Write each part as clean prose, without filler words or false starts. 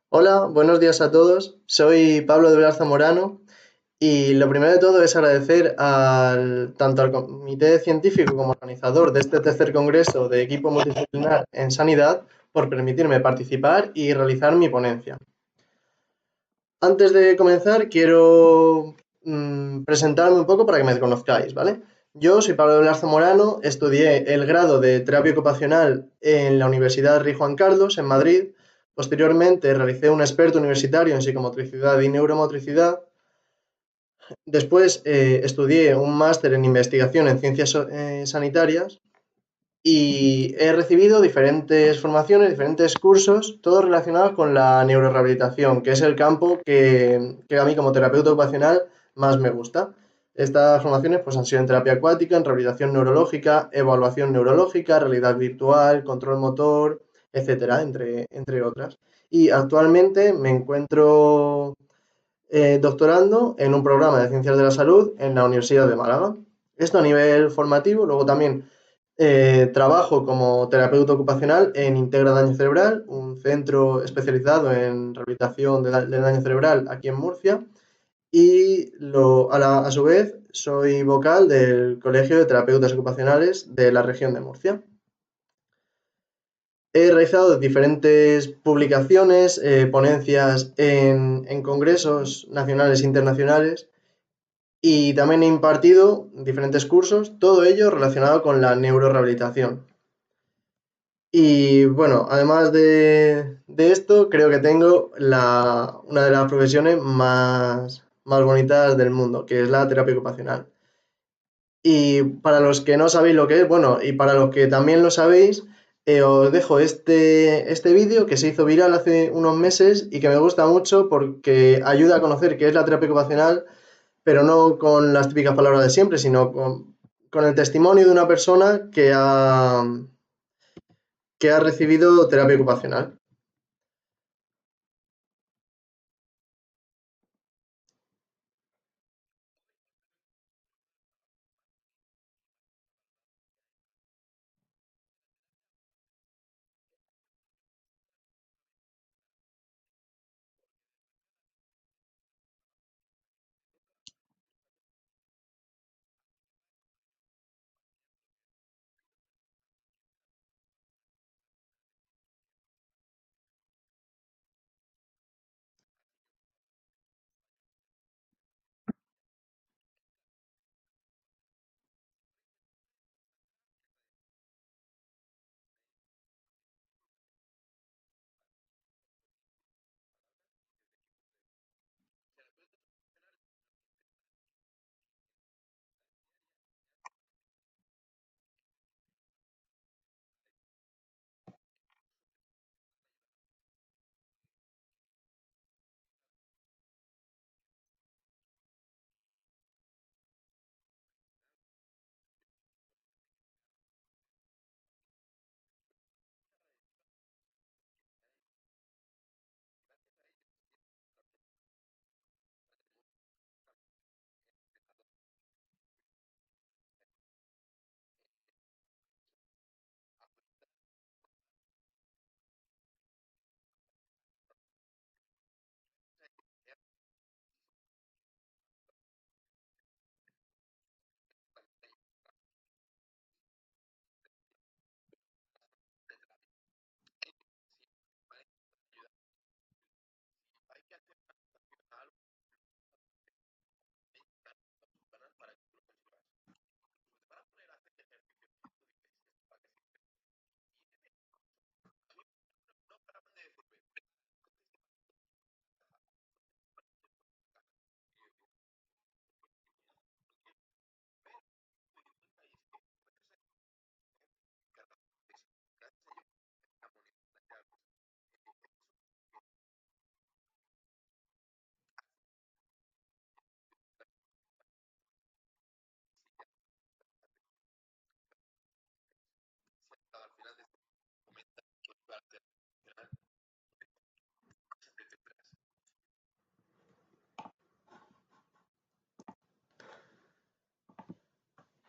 Hola, buenos días a todos. Soy Pablo de Blas Zamorano y lo primero de todo es agradecer tanto al comité científico como organizador de este tercer congreso de equipo multidisciplinar en sanidad por permitirme participar y realizar mi ponencia. Antes de comenzar, quiero presentarme un poco para que me conozcáis, ¿vale? Yo soy Pablo de Blas Zamorano, estudié el grado de terapia ocupacional en la Universidad Rey Juan Carlos, en Madrid. Posteriormente realicé un experto universitario en psicomotricidad y neuromotricidad. Después estudié un máster en investigación en ciencias sanitarias y he recibido diferentes formaciones, diferentes cursos, todos relacionados con la neurorehabilitación, que es el campo que a mí como terapeuta ocupacional más me gusta. Estas formaciones pues, han sido en terapia acuática, en rehabilitación neurológica, evaluación neurológica, realidad virtual, control motor, etcétera, entre otras. Y actualmente me encuentro doctorando en un programa de ciencias de la salud en la Universidad de Málaga. Esto a nivel formativo, luego también trabajo como terapeuta ocupacional en Integra Daño Cerebral, un centro especializado en rehabilitación de daño cerebral aquí en Murcia, y a su vez soy vocal del Colegio de Terapeutas Ocupacionales de la región de Murcia. He realizado diferentes publicaciones, ponencias en congresos nacionales e internacionales y también he impartido diferentes cursos, todo ello relacionado con la neurorehabilitación. Y bueno, además de esto, creo que tengo una de las profesiones más bonitas del mundo, que es la terapia ocupacional. Y para los que no sabéis lo que es, bueno, y para los que también lo sabéis, os dejo este vídeo que se hizo viral hace unos meses y que me gusta mucho porque ayuda a conocer qué es la terapia ocupacional, pero no con las típicas palabras de siempre, sino con el testimonio de una persona que ha recibido terapia ocupacional.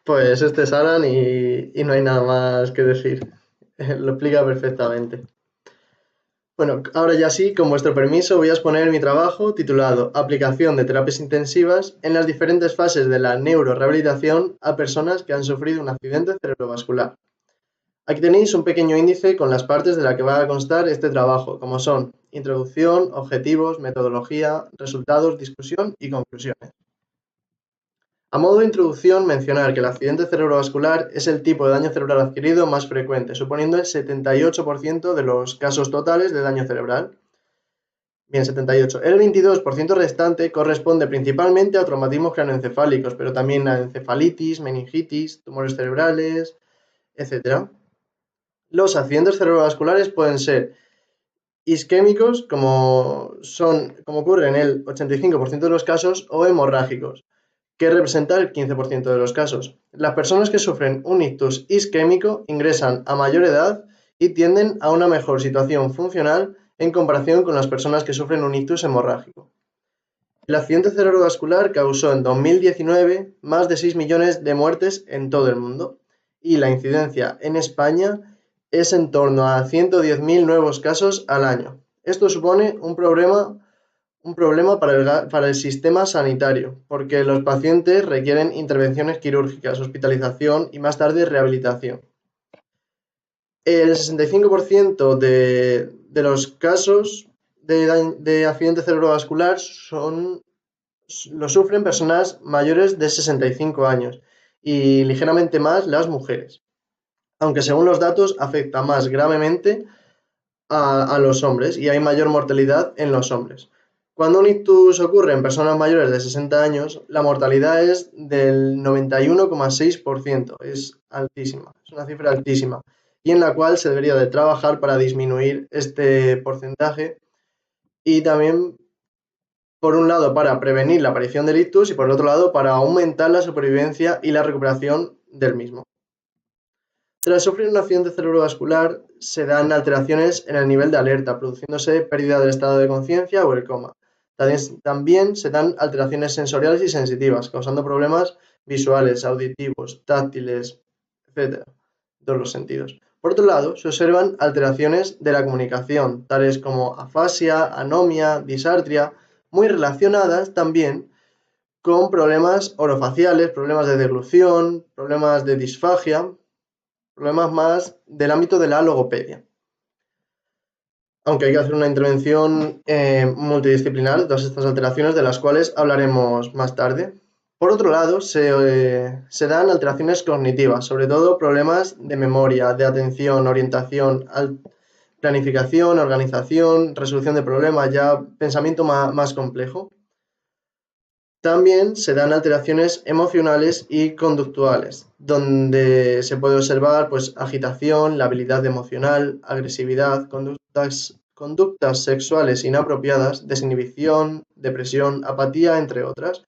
Pues este es Alan y no hay nada más que decir. Lo explica perfectamente. Bueno, ahora ya sí, con vuestro permiso, voy a exponer mi trabajo titulado Aplicación de terapias intensivas en las diferentes fases de la neurorehabilitación a personas que han sufrido un accidente cerebrovascular. Aquí tenéis un pequeño índice con las partes de la que va a constar este trabajo, como son introducción, objetivos, metodología, resultados, discusión y conclusiones. A modo de introducción, mencionar que el accidente cerebrovascular es el tipo de daño cerebral adquirido más frecuente, suponiendo el 78% de los casos totales de daño cerebral. Bien, 78. El 22% restante corresponde principalmente a traumatismos craneoencefálicos, pero también a encefalitis, meningitis, tumores cerebrales, etc. Los accidentes cerebrovasculares pueden ser isquémicos, como ocurre en el 85% de los casos, o hemorrágicos, que representa el 15% de los casos. Las personas que sufren un ictus isquémico ingresan a mayor edad y tienden a una mejor situación funcional en comparación con las personas que sufren un ictus hemorrágico. El accidente cerebrovascular causó en 2019 más de 6 millones de muertes en todo el mundo y la incidencia en España es en torno a 110.000 nuevos casos al año. Esto supone un problema para el sistema sanitario, porque los pacientes requieren intervenciones quirúrgicas, hospitalización y más tarde rehabilitación. El 65% de los casos de accidente cerebrovascular lo sufren personas mayores de 65 años y ligeramente más las mujeres, aunque según los datos afecta más gravemente a los hombres y hay mayor mortalidad en los hombres. Cuando un ictus ocurre en personas mayores de 60 años, la mortalidad es del 91,6%, es altísima, es una cifra altísima, y en la cual se debería de trabajar para disminuir este porcentaje y también, por un lado, para prevenir la aparición del ictus y por el otro lado, para aumentar la supervivencia y la recuperación del mismo. Tras sufrir un accidente cerebrovascular, se dan alteraciones en el nivel de alerta, produciéndose pérdida del estado de conciencia o el coma. También se dan alteraciones sensoriales y sensitivas, causando problemas visuales, auditivos, táctiles, etc. Todos los sentidos. Por otro lado, se observan alteraciones de la comunicación, tales como afasia, anomia, disartria, muy relacionadas también con problemas orofaciales, problemas de deglución, problemas de disfagia, problemas más del ámbito de la logopedia. Aunque hay que hacer una intervención multidisciplinar de todas estas alteraciones, de las cuales hablaremos más tarde. Por otro lado, se dan alteraciones cognitivas, sobre todo problemas de memoria, de atención, orientación, planificación, organización, resolución de problemas, ya pensamiento más complejo. También se dan alteraciones emocionales y conductuales, donde se puede observar agitación, labilidad emocional, agresividad, conductas sexuales inapropiadas, desinhibición, depresión, apatía, entre otras.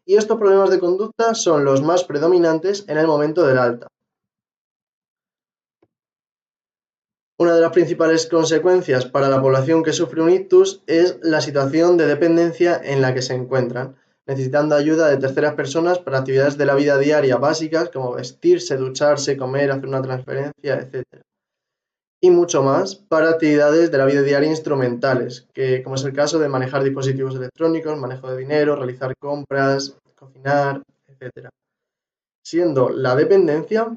Y estos problemas de conducta son los más predominantes en el momento del alta. Una de las principales consecuencias para la población que sufre un ictus es la situación de dependencia en la que se encuentran, necesitando ayuda de terceras personas para actividades de la vida diaria básicas como vestirse, ducharse, comer, hacer una transferencia, etc. Y mucho más para actividades de la vida diaria instrumentales, como es el caso de manejar dispositivos electrónicos, manejo de dinero, realizar compras, cocinar, etc. Siendo la dependencia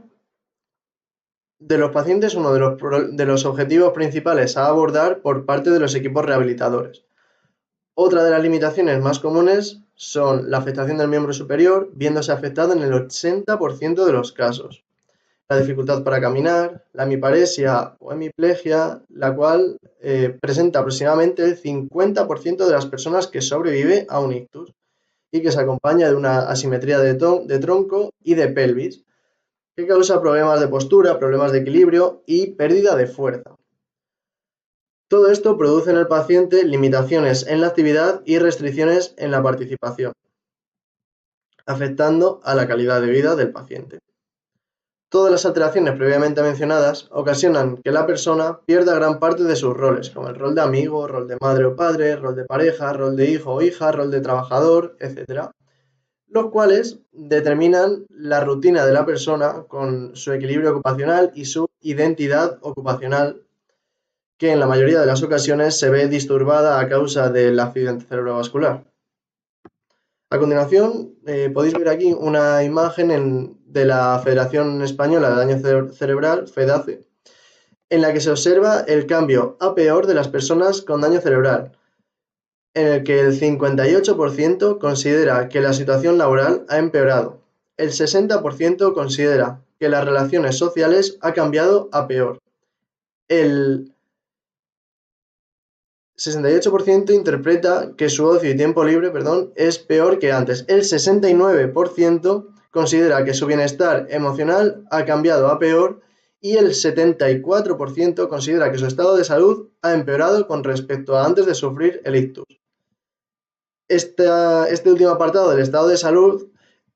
de los pacientes uno de los objetivos principales a abordar por parte de los equipos rehabilitadores. Otra de las limitaciones más comunes son la afectación del miembro superior, viéndose afectado en el 80% de los casos. La dificultad para caminar, la hemiparesia o hemiplegia, la cual presenta aproximadamente el 50% de las personas que sobrevive a un ictus y que se acompaña de una asimetría de tronco y de pelvis, que causa problemas de postura, problemas de equilibrio y pérdida de fuerza. Todo esto produce en el paciente limitaciones en la actividad y restricciones en la participación, afectando a la calidad de vida del paciente. Todas las alteraciones previamente mencionadas ocasionan que la persona pierda gran parte de sus roles, como el rol de amigo, rol de madre o padre, rol de pareja, rol de hijo o hija, rol de trabajador, etc., los cuales determinan la rutina de la persona con su equilibrio ocupacional y su identidad ocupacional que en la mayoría de las ocasiones se ve disturbada a causa del accidente cerebrovascular. A continuación, podéis ver aquí una imagen de la Federación Española de Daño Cerebral, FEDACE, en la que se observa el cambio a peor de las personas con daño cerebral, en el que el 58% considera que la situación laboral ha empeorado, el 60% considera que las relaciones sociales ha cambiado a peor, el 68% interpreta que su ocio y tiempo libre, es peor que antes. El 69% considera que su bienestar emocional ha cambiado a peor y el 74% considera que su estado de salud ha empeorado con respecto a antes de sufrir el ictus. Este último apartado del estado de salud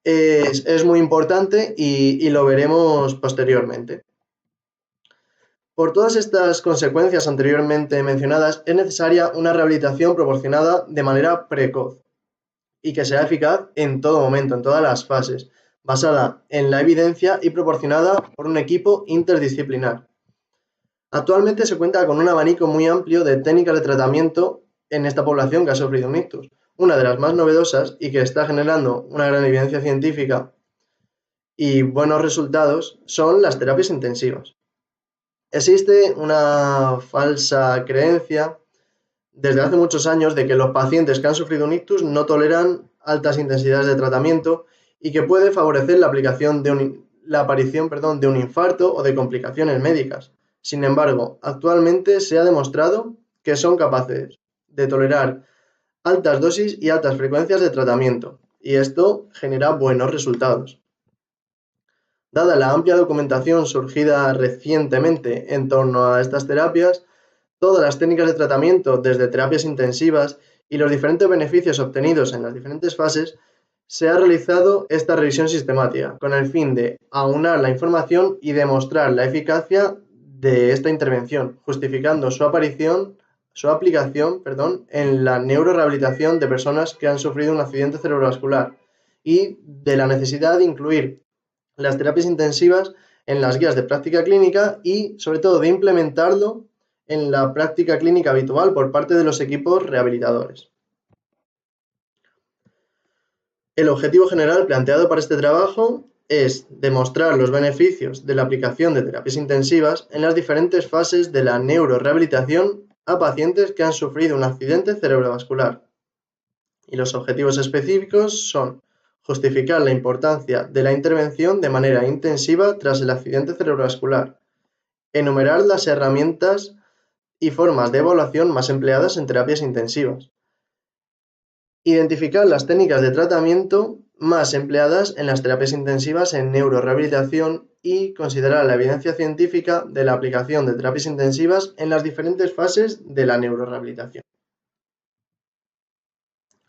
es muy importante y lo veremos posteriormente. Por todas estas consecuencias anteriormente mencionadas, es necesaria una rehabilitación proporcionada de manera precoz y que sea eficaz en todo momento, en todas las fases, basada en la evidencia y proporcionada por un equipo interdisciplinar. Actualmente se cuenta con un abanico muy amplio de técnicas de tratamiento en esta población que ha sufrido un ictus. Una de las más novedosas y que está generando una gran evidencia científica y buenos resultados son las terapias intensivas. Existe una falsa creencia desde hace muchos años de que los pacientes que han sufrido un ictus no toleran altas intensidades de tratamiento y que puede favorecer la aparición de un infarto o de complicaciones médicas. Sin embargo, actualmente se ha demostrado que son capaces de tolerar altas dosis y altas frecuencias de tratamiento, y esto genera buenos resultados. Dada la amplia documentación surgida recientemente en torno a estas terapias, todas las técnicas de tratamiento, desde terapias intensivas y los diferentes beneficios obtenidos en las diferentes fases, se ha realizado esta revisión sistemática con el fin de aunar la información y demostrar la eficacia de esta intervención, justificando su aplicación en la neurorehabilitación de personas que han sufrido un accidente cerebrovascular y de la necesidad de incluir las terapias intensivas en las guías de práctica clínica y, sobre todo, de implementarlo en la práctica clínica habitual por parte de los equipos rehabilitadores. El objetivo general planteado para este trabajo es demostrar los beneficios de la aplicación de terapias intensivas en las diferentes fases de la neurorehabilitación a pacientes que han sufrido un accidente cerebrovascular. Y los objetivos específicos son justificar la importancia de la intervención de manera intensiva tras el accidente cerebrovascular, enumerar las herramientas y formas de evaluación más empleadas en terapias intensivas, identificar las técnicas de tratamiento más empleadas en las terapias intensivas en neurorehabilitación y considerar la evidencia científica de la aplicación de terapias intensivas en las diferentes fases de la neurorehabilitación.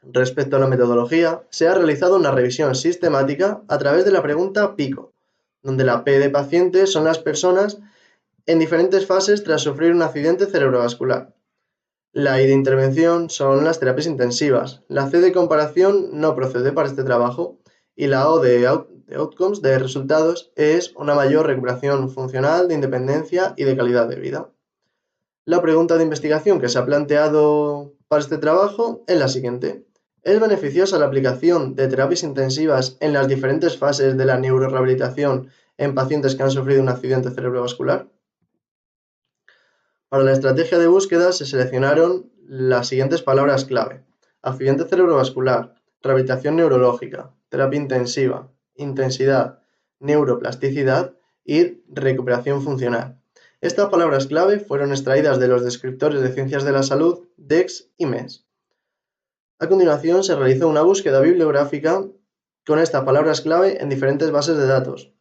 Respecto a la metodología, se ha realizado una revisión sistemática a través de la pregunta PICO, donde la P de pacientes son las personas en diferentes fases tras sufrir un accidente cerebrovascular. La I de intervención son las terapias intensivas. La C de comparación no procede para este trabajo y la O de outcomes, de resultados, es una mayor recuperación funcional, de independencia y de calidad de vida. La pregunta de investigación que se ha planteado para este trabajo es la siguiente. ¿Es beneficiosa la aplicación de terapias intensivas en las diferentes fases de la neurorehabilitación en pacientes que han sufrido un accidente cerebrovascular? Para la estrategia de búsqueda se seleccionaron las siguientes palabras clave: accidente cerebrovascular, rehabilitación neurológica, terapia intensiva, intensidad, neuroplasticidad y recuperación funcional. Estas palabras clave fueron extraídas de los descriptores de ciencias de la salud, DEX y MES. A continuación se realizó una búsqueda bibliográfica con estas palabras clave en diferentes bases de datos,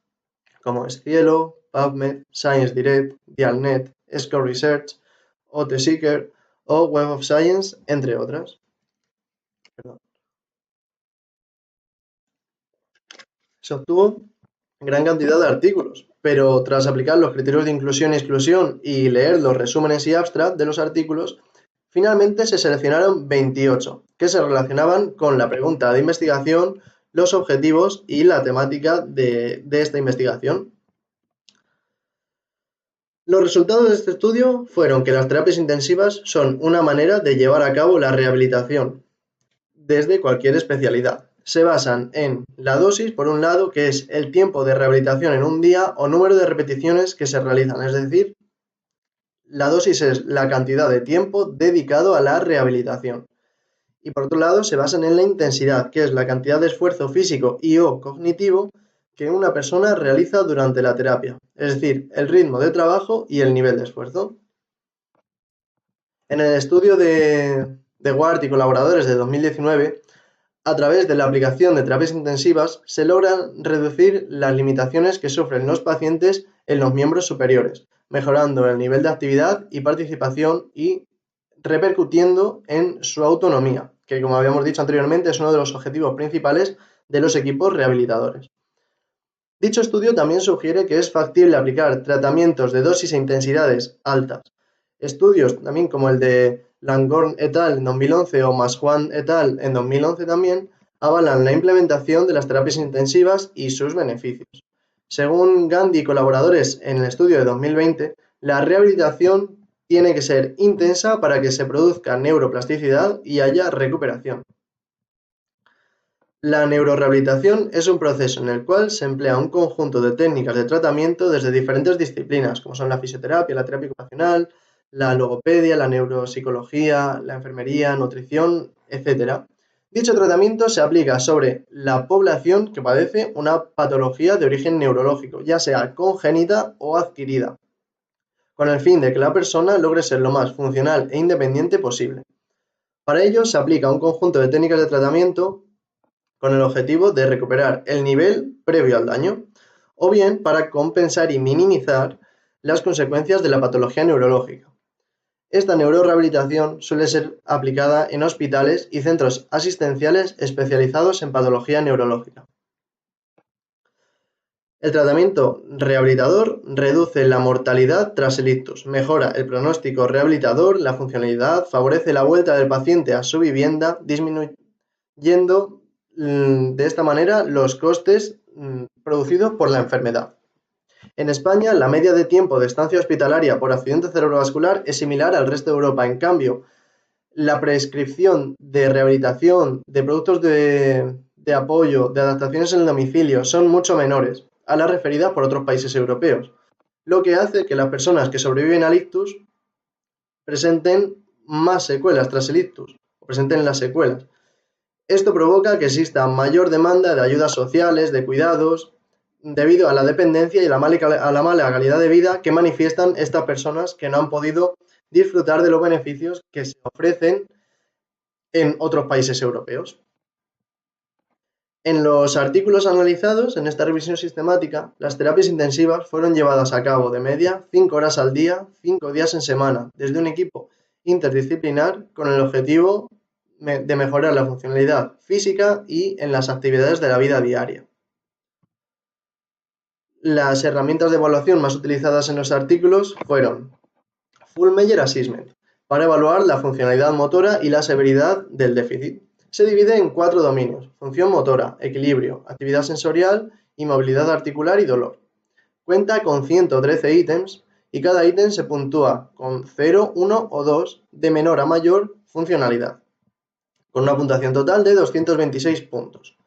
como SciELO, PubMed, ScienceDirect, Dialnet, SCORE Research, OTSeeker o Web of Science, entre otras. Se obtuvo gran cantidad de artículos, pero tras aplicar los criterios de inclusión y exclusión y leer los resúmenes y abstract de los artículos, finalmente se seleccionaron 28, que se relacionaban con la pregunta de investigación, los objetivos y la temática de esta investigación. Los resultados de este estudio fueron que las terapias intensivas son una manera de llevar a cabo la rehabilitación desde cualquier especialidad. Se basan en la dosis, por un lado, que es el tiempo de rehabilitación en un día o número de repeticiones que se realizan, es decir, la dosis es la cantidad de tiempo dedicado a la rehabilitación. Y por otro lado, se basan en la intensidad, que es la cantidad de esfuerzo físico y o cognitivo que una persona realiza durante la terapia, es decir, el ritmo de trabajo y el nivel de esfuerzo. En el estudio de Ward y colaboradores de 2019, a través de la aplicación de terapias intensivas, se logran reducir las limitaciones que sufren los pacientes en los miembros superiores, mejorando el nivel de actividad y participación y repercutiendo en su autonomía, que como habíamos dicho anteriormente es uno de los objetivos principales de los equipos rehabilitadores. Dicho estudio también sugiere que es factible aplicar tratamientos de dosis e intensidades altas. Estudios también como el de Langorn et al. En 2011 o Masjuan et al. En 2011 también avalan la implementación de las terapias intensivas y sus beneficios. Según Gandhi y colaboradores en el estudio de 2020, la rehabilitación tiene que ser intensa para que se produzca neuroplasticidad y haya recuperación. La neurorehabilitación es un proceso en el cual se emplea un conjunto de técnicas de tratamiento desde diferentes disciplinas, como son la fisioterapia, la terapia ocupacional, la logopedia, la neuropsicología, la enfermería, nutrición, etc. Dicho tratamiento se aplica sobre la población que padece una patología de origen neurológico, ya sea congénita o adquirida, con el fin de que la persona logre ser lo más funcional e independiente posible. Para ello se aplica un conjunto de técnicas de tratamiento con el objetivo de recuperar el nivel previo al daño, o bien para compensar y minimizar las consecuencias de la patología neurológica. Esta neurorehabilitación suele ser aplicada en hospitales y centros asistenciales especializados en patología neurológica. El tratamiento rehabilitador reduce la mortalidad tras el ictus, mejora el pronóstico rehabilitador, la funcionalidad, favorece la vuelta del paciente a su vivienda, disminuyendo de esta manera los costes producidos por la enfermedad. En España, la media de tiempo de estancia hospitalaria por accidente cerebrovascular es similar al resto de Europa. En cambio, la prescripción de rehabilitación, de productos de apoyo, de adaptaciones en el domicilio son mucho menores a las referidas por otros países europeos, lo que hace que las personas que sobreviven al ictus presenten más secuelas tras el ictus, o presenten las secuelas. Esto provoca que exista mayor demanda de ayudas sociales, de cuidados, debido a la dependencia y a la mala calidad de vida que manifiestan estas personas que no han podido disfrutar de los beneficios que se ofrecen en otros países europeos. En los artículos analizados en esta revisión sistemática, las terapias intensivas fueron llevadas a cabo de media 5 horas al día, 5 días en semana, desde un equipo interdisciplinar con el objetivo de mejorar la funcionalidad física y en las actividades de la vida diaria. Las herramientas de evaluación más utilizadas en los artículos fueron Full Measure Assessment, para evaluar la funcionalidad motora y la severidad del déficit. Se divide en 4 dominios: función motora, equilibrio, actividad sensorial y movilidad articular y dolor. Cuenta con 113 ítems y cada ítem se puntúa con 0, 1 o 2 de menor a mayor funcionalidad, con una puntuación total de 226 puntos.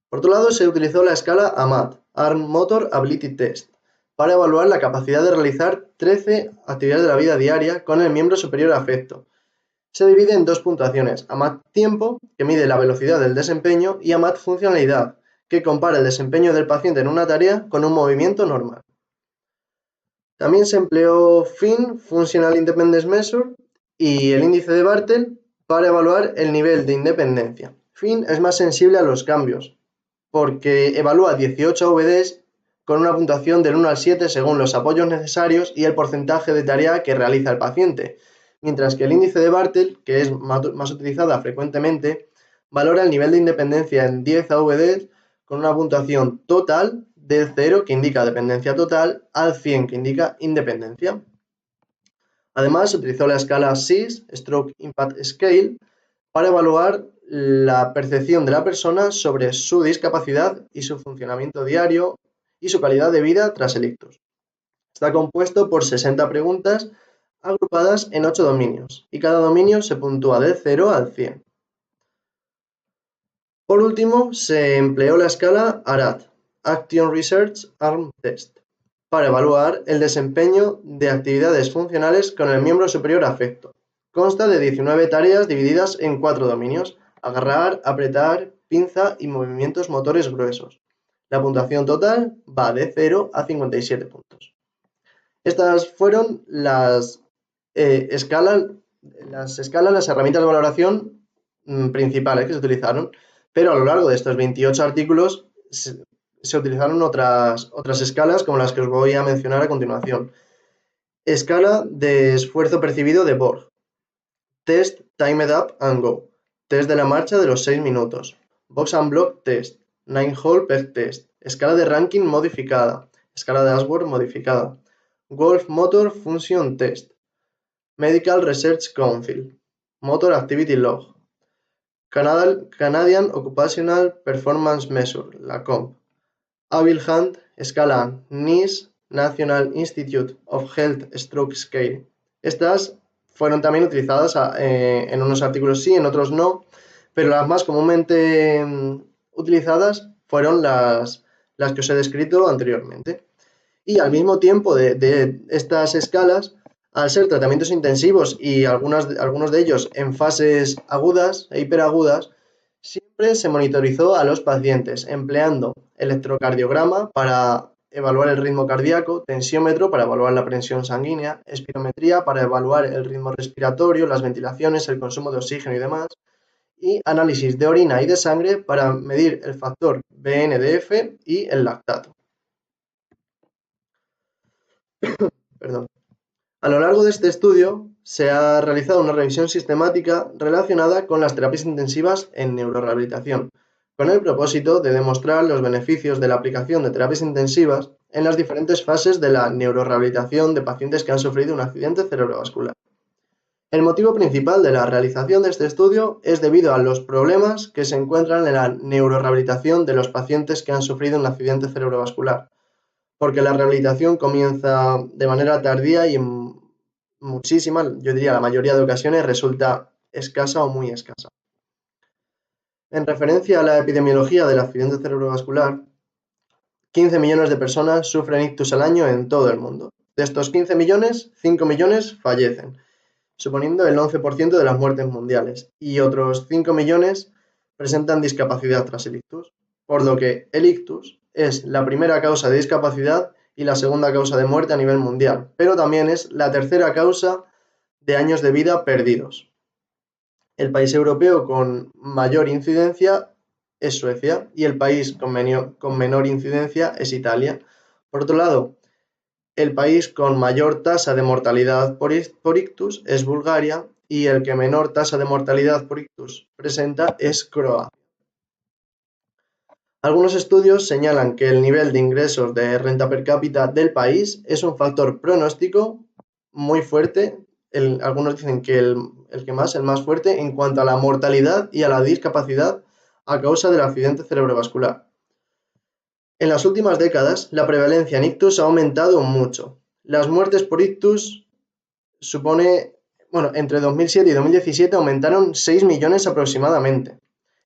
Por otro lado, se utilizó la escala AMAT, Arm Motor Ability Test, para evaluar la capacidad de realizar 13 actividades de la vida diaria con el miembro superior afecto. Se divide en 2 puntuaciones: AMAT Tiempo, que mide la velocidad del desempeño, y AMAT Funcionalidad, que compara el desempeño del paciente en una tarea con un movimiento normal. También se empleó FIN, Functional Independence Measure, y el índice de Bartel para evaluar el nivel de independencia. FIN es más sensible a los cambios, porque evalúa 18 VDs con una puntuación del 1 al 7 según los apoyos necesarios y el porcentaje de tarea que realiza el paciente, mientras que el índice de Bartel, que es más utilizada frecuentemente, valora el nivel de independencia en 10 AVDs con una puntuación total del 0, que indica dependencia total, al 100, que indica independencia. Además, se utilizó la escala SIS, Stroke Impact Scale, para evaluar la percepción de la persona sobre su discapacidad y su funcionamiento diario y su calidad de vida tras el ictus. Está compuesto por 60 preguntas agrupadas en 8 dominios, y cada dominio se puntúa de 0 al 100. Por último, se empleó la escala ARAT, Action Research Arm Test, para evaluar el desempeño de actividades funcionales con el miembro superior afecto. Consta de 19 tareas divididas en 4 dominios: agarrar, apretar, pinza y movimientos motores gruesos. La puntuación total va de 0 a 57 puntos. Estas fueron las escalas, las herramientas de valoración principales que se utilizaron, pero a lo largo de estos 28 artículos se utilizaron otras escalas, como las que os voy a mencionar a continuación. Escala de esfuerzo percibido de Borg. Test Timed Up and Go. Test de la marcha de los 6 minutos. Box and Block Test. 9-Hole Peg Test. Escala de ranking modificada. Escala de Ashworth modificada. Wolf Motor Function Test. Medical Research Council. Motor Activity Log. Canadian Occupational Performance Measure, la COMP. Able Hand, escala NICE, National Institute of Health Stroke Scale. Estas fueron también utilizadas en unos artículos sí, en otros no, pero las más comúnmente utilizadas fueron las que os he descrito anteriormente. Y al mismo tiempo de estas escalas, al ser tratamientos intensivos y algunos de ellos en fases agudas e hiperagudas, siempre se monitorizó a los pacientes empleando electrocardiograma para evaluar el ritmo cardíaco, tensiómetro para evaluar la presión sanguínea, espirometría para evaluar el ritmo respiratorio, las ventilaciones, el consumo de oxígeno y demás, y análisis de orina y de sangre para medir el factor BNDF y el lactato. Perdón. A lo largo de este estudio se ha realizado una revisión sistemática relacionada con las terapias intensivas en neurorehabilitación, con el propósito de demostrar los beneficios de la aplicación de terapias intensivas en las diferentes fases de la neurorehabilitación de pacientes que han sufrido un accidente cerebrovascular. El motivo principal de la realización de este estudio es debido a los problemas que se encuentran en la neurorehabilitación de los pacientes que han sufrido un accidente cerebrovascular, porque la rehabilitación comienza de manera tardía y muchísima, yo diría la mayoría de ocasiones, resulta escasa o muy escasa. En referencia a la epidemiología del accidente cerebrovascular, 15 millones de personas sufren ictus al año en todo el mundo. De estos 15 millones, 5 millones fallecen, suponiendo el 11% de las muertes mundiales, y otros 5 millones presentan discapacidad tras el ictus, por lo que el ictus es la primera causa de discapacidad y la segunda causa de muerte a nivel mundial, pero también es la tercera causa de años de vida perdidos. El país europeo con mayor incidencia es Suecia y el país con menor incidencia es Italia. Por otro lado, el país con mayor tasa de mortalidad por ictus es Bulgaria y el que menor tasa de mortalidad por ictus presenta es Croacia. Algunos estudios señalan que el nivel de ingresos de renta per cápita del país es un factor pronóstico muy fuerte. Algunos dicen que el más fuerte en cuanto a la mortalidad y a la discapacidad a causa del accidente cerebrovascular. En las últimas décadas, la prevalencia en ictus ha aumentado mucho. Las muertes por ictus entre 2007 y 2017 aumentaron 6 millones aproximadamente.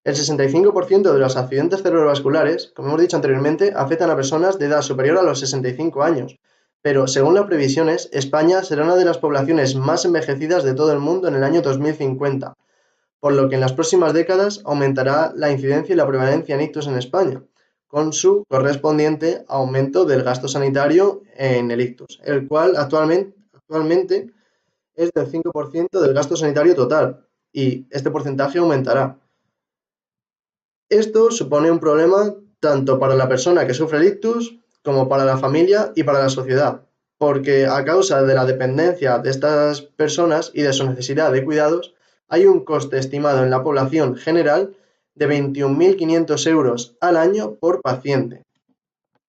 El 65% de los accidentes cerebrovasculares, como hemos dicho anteriormente, afectan a personas de edad superior a los 65 años, pero según las previsiones, España será una de las poblaciones más envejecidas de todo el mundo en el año 2050, por lo que en las próximas décadas aumentará la incidencia y la prevalencia en ictus en España, con su correspondiente aumento del gasto sanitario en el ictus, el cual actualmente es del 5% del gasto sanitario total, y este porcentaje aumentará. Esto supone un problema tanto para la persona que sufre el ictus como para la familia y para la sociedad, porque a causa de la dependencia de estas personas y de su necesidad de cuidados, hay un coste estimado en la población general de 21.500 euros al año por paciente.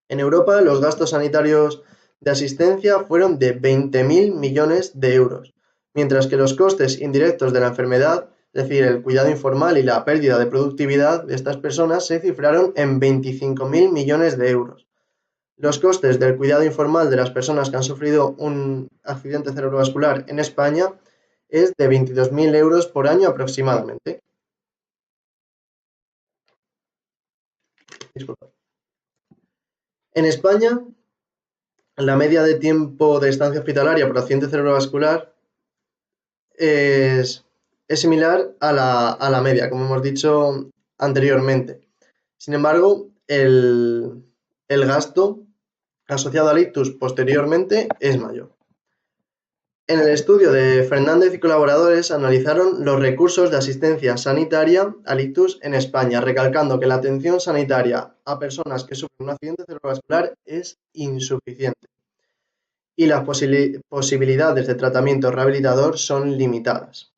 En Europa, los gastos sanitarios de asistencia fueron de 20.000 millones de euros, mientras que los costes indirectos de la enfermedad, es decir, el cuidado informal y la pérdida de productividad de estas personas, se cifraron en 25.000 millones de euros. Los costes del cuidado informal de las personas que han sufrido un accidente cerebrovascular en España es de 22.000 euros por año aproximadamente. Disculpa. En España, la media de tiempo de estancia hospitalaria por accidente cerebrovascular es similar a la media, como hemos dicho anteriormente. Sin embargo, el gasto asociado al ictus posteriormente es mayor. En el estudio de Fernández y colaboradores analizaron los recursos de asistencia sanitaria al ictus en España, recalcando que la atención sanitaria a personas que sufren un accidente cerebrovascular es insuficiente y las posibilidades de tratamiento rehabilitador son limitadas.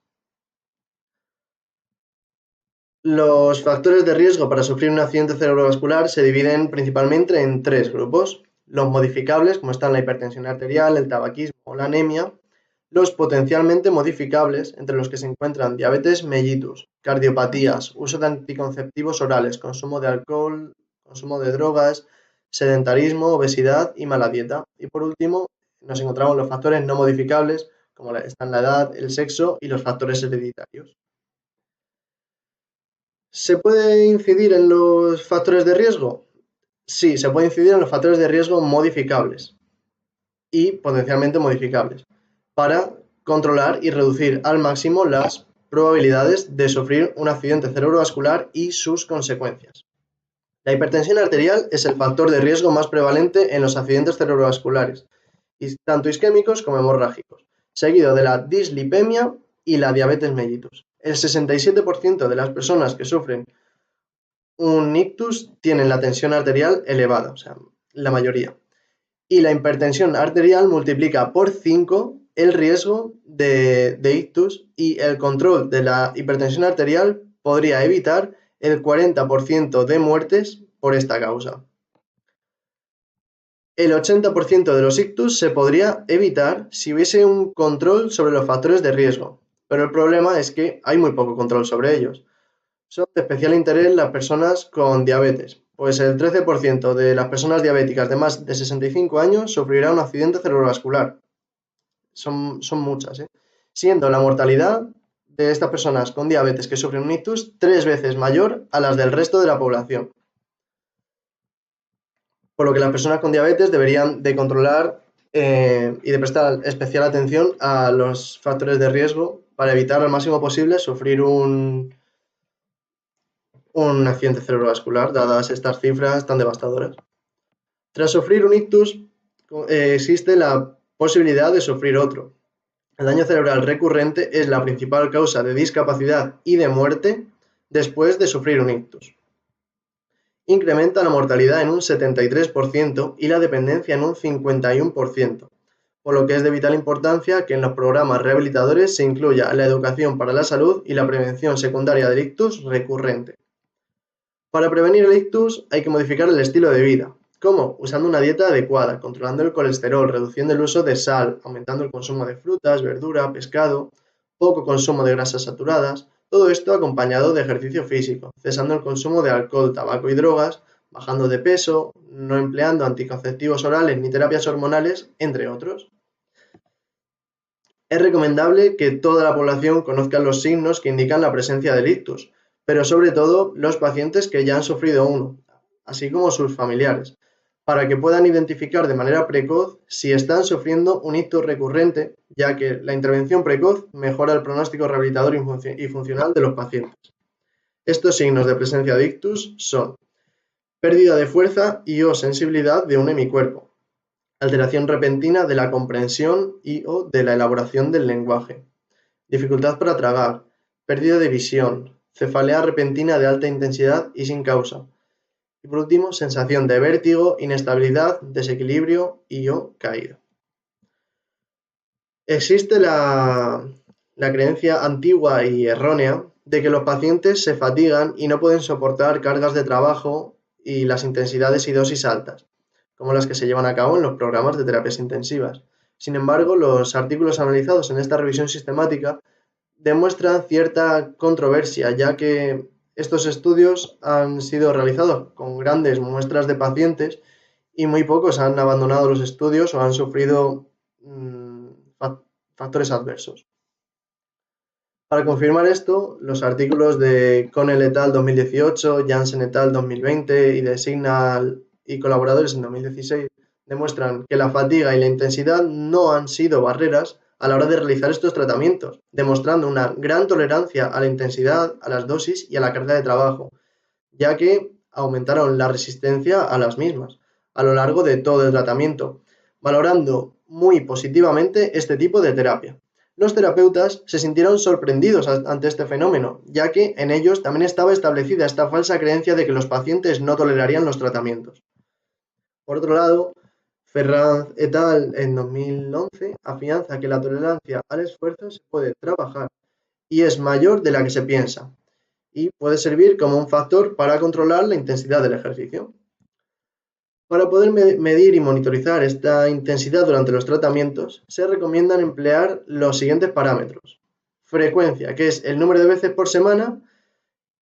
Los factores de riesgo para sufrir un accidente cerebrovascular se dividen principalmente en tres grupos: los modificables, como están la hipertensión arterial, el tabaquismo o la anemia; los potencialmente modificables, entre los que se encuentran diabetes mellitus, cardiopatías, uso de anticonceptivos orales, consumo de alcohol, consumo de drogas, sedentarismo, obesidad y mala dieta; y por último, nos encontramos los factores no modificables, como están la edad, el sexo y los factores hereditarios. ¿Se puede incidir en los factores de riesgo? Sí, se puede incidir en los factores de riesgo modificables y potencialmente modificables para controlar y reducir al máximo las probabilidades de sufrir un accidente cerebrovascular y sus consecuencias. La hipertensión arterial es el factor de riesgo más prevalente en los accidentes cerebrovasculares, tanto isquémicos como hemorrágicos, seguido de la dislipemia y la diabetes mellitus. El 67% de las personas que sufren un ictus tienen la tensión arterial elevada, o sea, la mayoría. Y la hipertensión arterial multiplica por 5 el riesgo de ictus, y el control de la hipertensión arterial podría evitar el 40% de muertes por esta causa. El 80% de los ictus se podría evitar si hubiese un control sobre los factores de riesgo, pero el problema es que hay muy poco control sobre ellos. Son de especial interés las personas con diabetes, pues el 13% de las personas diabéticas de más de 65 años sufrirá un accidente cerebrovascular. Son muchas, siendo la mortalidad de estas personas con diabetes que sufren un ictus 3 veces mayor a las del resto de la población. Por lo que las personas con diabetes deberían de controlar y de prestar especial atención a los factores de riesgo para evitar al máximo posible sufrir un accidente cerebrovascular, dadas estas cifras tan devastadoras. Tras sufrir un ictus, existe la posibilidad de sufrir otro. El daño cerebral recurrente es la principal causa de discapacidad y de muerte después de sufrir un ictus. Incrementa la mortalidad en un 73% y la dependencia en un 51%, por lo que es de vital importancia que en los programas rehabilitadores se incluya la educación para la salud y la prevención secundaria del ictus recurrente. Para prevenir el ictus hay que modificar el estilo de vida. ¿Cómo? Usando una dieta adecuada, controlando el colesterol, reduciendo el uso de sal, aumentando el consumo de frutas, verdura, pescado, poco consumo de grasas saturadas. Todo esto acompañado de ejercicio físico, cesando el consumo de alcohol, tabaco y drogas, bajando de peso, no empleando anticonceptivos orales ni terapias hormonales, entre otros. Es recomendable que toda la población conozca los signos que indican la presencia del ictus, pero sobre todo los pacientes que ya han sufrido uno, así como sus familiares, para que puedan identificar de manera precoz si están sufriendo un ictus recurrente, ya que la intervención precoz mejora el pronóstico rehabilitador y funcional de los pacientes. Estos signos de presencia de ictus son: pérdida de fuerza y o sensibilidad de un hemicuerpo, alteración repentina de la comprensión y o de la elaboración del lenguaje, dificultad para tragar, pérdida de visión, cefalea repentina de alta intensidad y sin causa. Y por último, sensación de vértigo, inestabilidad, desequilibrio y o caída. Existe la creencia antigua y errónea de que los pacientes se fatigan y no pueden soportar cargas de trabajo y las intensidades y dosis altas, como las que se llevan a cabo en los programas de terapias intensivas. Sin embargo, los artículos analizados en esta revisión sistemática demuestran cierta controversia, ya que estos estudios han sido realizados con grandes muestras de pacientes y muy pocos han abandonado los estudios o han sufrido factores adversos. Para confirmar esto, los artículos de Connell et al. 2018, Janssen et al. 2020 y de Signal y colaboradores en 2016 demuestran que la fatiga y la intensidad no han sido barreras a la hora de realizar estos tratamientos, demostrando una gran tolerancia a la intensidad, a las dosis y a la carga de trabajo, ya que aumentaron la resistencia a las mismas a lo largo de todo el tratamiento, valorando muy positivamente este tipo de terapia. Los terapeutas se sintieron sorprendidos ante este fenómeno, ya que en ellos también estaba establecida esta falsa creencia de que los pacientes no tolerarían los tratamientos. Por otro lado, Ferranz et al. En 2011 afianza que la tolerancia al esfuerzo se puede trabajar y es mayor de la que se piensa, y puede servir como un factor para controlar la intensidad del ejercicio. Para poder medir y monitorizar esta intensidad durante los tratamientos, se recomiendan emplear los siguientes parámetros. Frecuencia, que es el número de veces por semana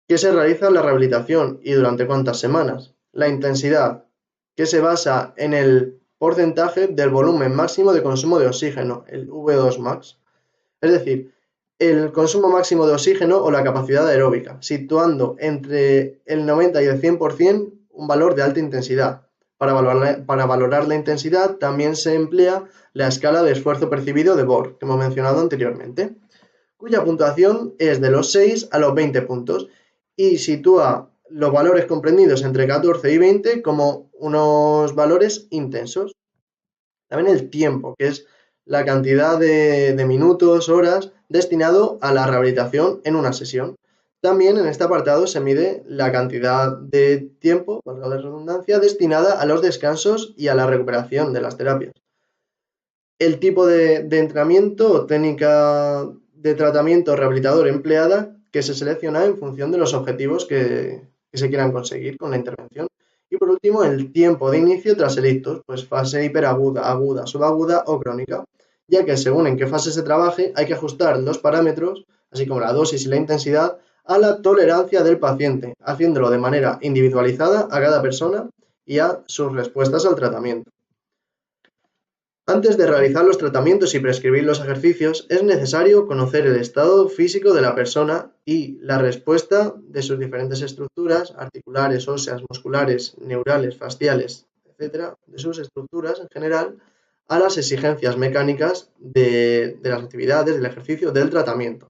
que se realiza la rehabilitación y durante cuántas semanas. La intensidad, que se basa en el porcentaje del volumen máximo de consumo de oxígeno, el V2 max. Es decir, el consumo máximo de oxígeno o la capacidad aeróbica, situando entre el 90 y el 100% un valor de alta intensidad. Para valorar la intensidad también se emplea la escala de esfuerzo percibido de Borg, que hemos mencionado anteriormente, cuya puntuación es de los 6 a los 20 puntos y sitúa los valores comprendidos entre 14 y 20 como unos valores intensos. También el tiempo, que es la cantidad de minutos, horas destinado a la rehabilitación en una sesión. También en este apartado se mide la cantidad de tiempo, valga la redundancia, destinada a los descansos y a la recuperación de las terapias. El tipo de entrenamiento o técnica de tratamiento rehabilitador empleada, que se selecciona en función de los objetivos que se quieran conseguir con la intervención. Y por último, el tiempo de inicio tras el ictus, pues fase hiperaguda, aguda, subaguda o crónica, ya que según en qué fase se trabaje hay que ajustar los parámetros, así como la dosis y la intensidad, a la tolerancia del paciente, haciéndolo de manera individualizada a cada persona y a sus respuestas al tratamiento. Antes de realizar los tratamientos y prescribir los ejercicios, es necesario conocer el estado físico de la persona y la respuesta de sus diferentes estructuras, articulares, óseas, musculares, neurales, fasciales, etc., de sus estructuras en general, a las exigencias mecánicas de las actividades, del ejercicio, del tratamiento,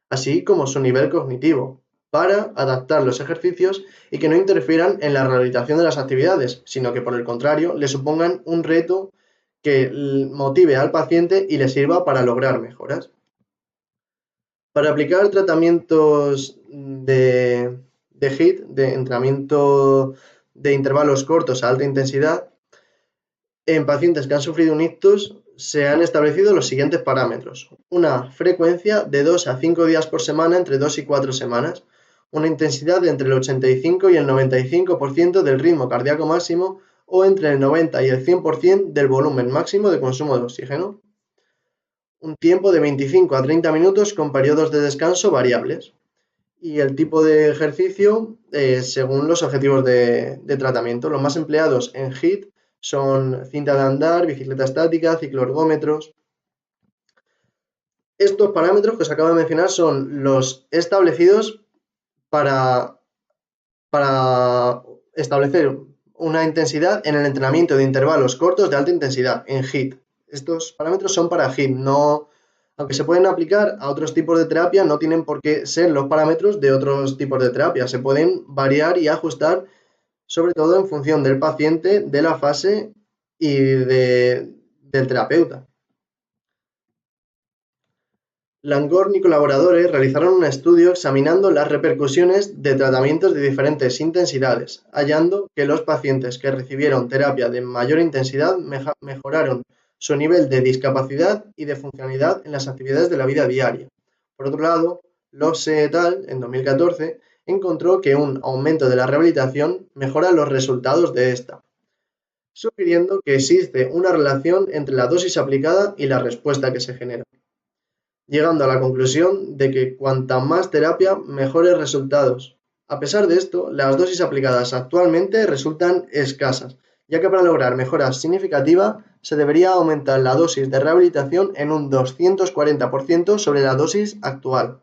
así como su nivel cognitivo, para adaptar los ejercicios y que no interfieran en la realización de las actividades, sino que por el contrario le supongan un reto que motive al paciente y le sirva para lograr mejoras. Para aplicar tratamientos de HIIT, de entrenamiento de intervalos cortos a alta intensidad, en pacientes que han sufrido un ictus se han establecido los siguientes parámetros. Una frecuencia de 2 a 5 días por semana entre 2 y 4 semanas, una intensidad de entre el 85 y el 95% del ritmo cardíaco máximo o entre el 90 y el 100% del volumen máximo de consumo de oxígeno. Un tiempo de 25 a 30 minutos con periodos de descanso variables. Y el tipo de ejercicio según los objetivos de tratamiento. Los más empleados en HIIT son cinta de andar, bicicleta estática, cicloergómetros. Estos parámetros que os acabo de mencionar son los establecidos para establecer una intensidad en el entrenamiento de intervalos cortos de alta intensidad, en HIIT. Estos parámetros son para HIIT, no, aunque se pueden aplicar a otros tipos de terapia, no tienen por qué ser los parámetros de otros tipos de terapia. Se pueden variar y ajustar, sobre todo en función del paciente, de la fase y del terapeuta. Langorn y colaboradores realizaron un estudio examinando las repercusiones de tratamientos de diferentes intensidades, hallando que los pacientes que recibieron terapia de mayor intensidad mejoraron su nivel de discapacidad y de funcionalidad en las actividades de la vida diaria. Por otro lado, Losse et al. En 2014 encontró que un aumento de la rehabilitación mejora los resultados de esta, sugiriendo que existe una relación entre la dosis aplicada y la respuesta que se genera, llegando a la conclusión de que cuanta más terapia, mejores resultados. A pesar de esto, las dosis aplicadas actualmente resultan escasas, ya que para lograr mejoras significativas se debería aumentar la dosis de rehabilitación en un 240% sobre la dosis actual.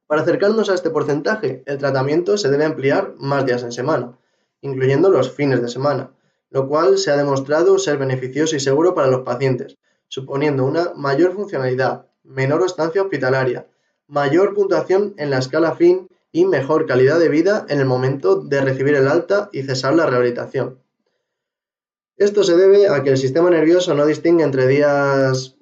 Para acercarnos a este porcentaje, el tratamiento se debe ampliar más días en semana, incluyendo los fines de semana, lo cual se ha demostrado ser beneficioso y seguro para los pacientes, suponiendo una mayor funcionalidad, menor estancia hospitalaria, mayor puntuación en la escala FIN y mejor calidad de vida en el momento de recibir el alta y cesar la rehabilitación. Esto se debe a que el sistema nervioso no distingue entre días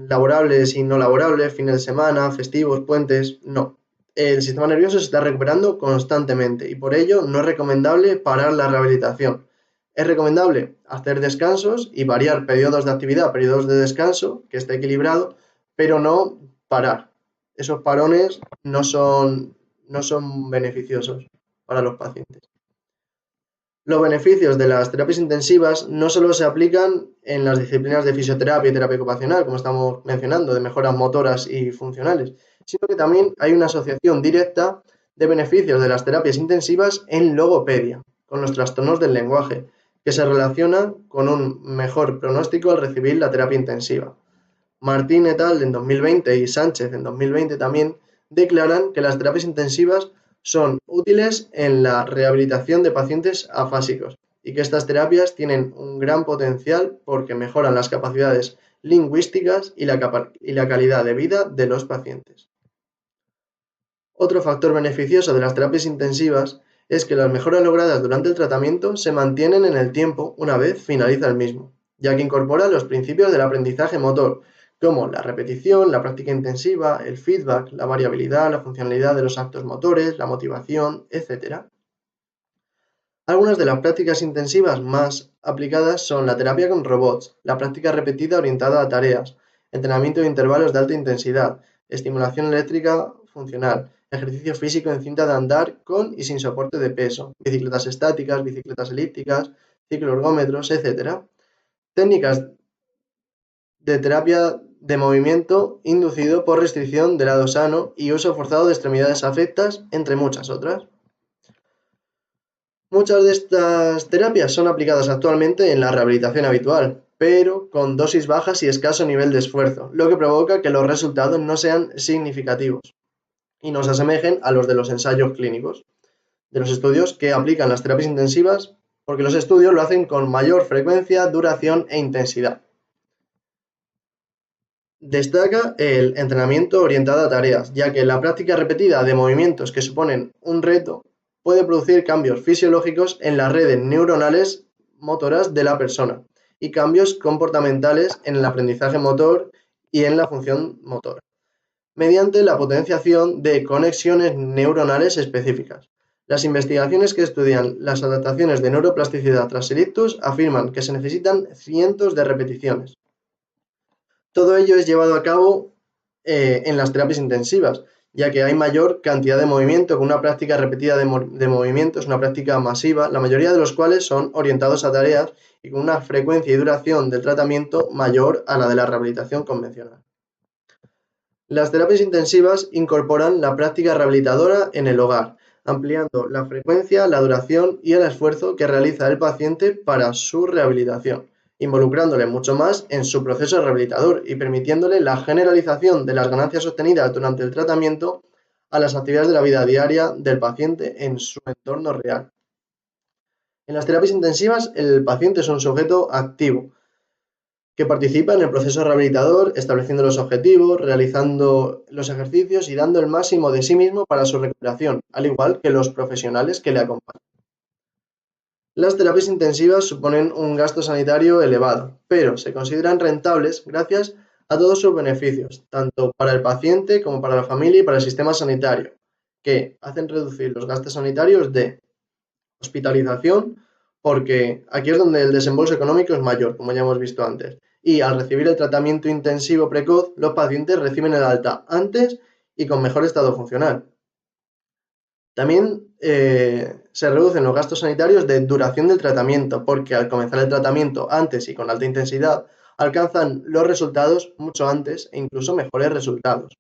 laborables y no laborables, fines de semana, festivos, puentes, no. El sistema nervioso se está recuperando constantemente y por ello no es recomendable parar la rehabilitación. Es recomendable hacer descansos y variar periodos de actividad, periodos de descanso, que esté equilibrado, pero no parar. Esos parones no son beneficiosos para los pacientes. Los beneficios de las terapias intensivas no solo se aplican en las disciplinas de fisioterapia y terapia ocupacional, como estamos mencionando, de mejoras motoras y funcionales, sino que también hay una asociación directa de beneficios de las terapias intensivas en logopedia, con los trastornos del lenguaje, que se relacionan con un mejor pronóstico al recibir la terapia intensiva. Martín et al. En 2020 y Sánchez en 2020 también declaran que las terapias intensivas son útiles en la rehabilitación de pacientes afásicos y que estas terapias tienen un gran potencial porque mejoran las capacidades lingüísticas y la calidad de vida de los pacientes. Otro factor beneficioso de las terapias intensivas es que las mejoras logradas durante el tratamiento se mantienen en el tiempo una vez finaliza el mismo, ya que incorpora los principios del aprendizaje motor, como la repetición, la práctica intensiva, el feedback, la variabilidad, la funcionalidad de los actos motores, la motivación, etc. Algunas de las prácticas intensivas más aplicadas son la terapia con robots, la práctica repetida orientada a tareas, entrenamiento de intervalos de alta intensidad, estimulación eléctrica funcional, ejercicio físico en cinta de andar con y sin soporte de peso, bicicletas estáticas, bicicletas elípticas, cicloergómetros, etc. Técnicas de terapia de movimiento inducido por restricción del lado sano y uso forzado de extremidades afectas, entre muchas otras. Muchas de estas terapias son aplicadas actualmente en la rehabilitación habitual, pero con dosis bajas y escaso nivel de esfuerzo, lo que provoca que los resultados no sean significativos y no se asemejen a los de los ensayos clínicos, de los estudios que aplican las terapias intensivas, porque los estudios lo hacen con mayor frecuencia, duración e intensidad. Destaca el entrenamiento orientado a tareas, ya que la práctica repetida de movimientos que suponen un reto puede producir cambios fisiológicos en las redes neuronales motoras de la persona y cambios comportamentales en el aprendizaje motor y en la función motora, mediante la potenciación de conexiones neuronales específicas. Las investigaciones que estudian las adaptaciones de neuroplasticidad tras el ictus afirman que se necesitan cientos de repeticiones. Todo ello es llevado a cabo en las terapias intensivas, ya que hay mayor cantidad de movimiento, con una práctica repetida de movimientos, una práctica masiva, la mayoría de los cuales son orientados a tareas y con una frecuencia y duración del tratamiento mayor a la de la rehabilitación convencional. Las terapias intensivas incorporan la práctica rehabilitadora en el hogar, ampliando la frecuencia, la duración y el esfuerzo que realiza el paciente para su rehabilitación, involucrándole mucho más en su proceso rehabilitador y permitiéndole la generalización de las ganancias obtenidas durante el tratamiento a las actividades de la vida diaria del paciente en su entorno real. En las terapias intensivas, el paciente es un sujeto activo que participa en el proceso rehabilitador, estableciendo los objetivos, realizando los ejercicios y dando el máximo de sí mismo para su recuperación, al igual que los profesionales que le acompañan. Las terapias intensivas suponen un gasto sanitario elevado, pero se consideran rentables gracias a todos sus beneficios, tanto para el paciente como para la familia y para el sistema sanitario, que hacen reducir los gastos sanitarios de hospitalización, porque aquí es donde el desembolso económico es mayor, como ya hemos visto antes, y al recibir el tratamiento intensivo precoz, los pacientes reciben el alta antes y con mejor estado funcional. También se reducen los gastos sanitarios de duración del tratamiento, porque al comenzar el tratamiento antes y con alta intensidad, alcanzan los resultados mucho antes e incluso mejores resultados.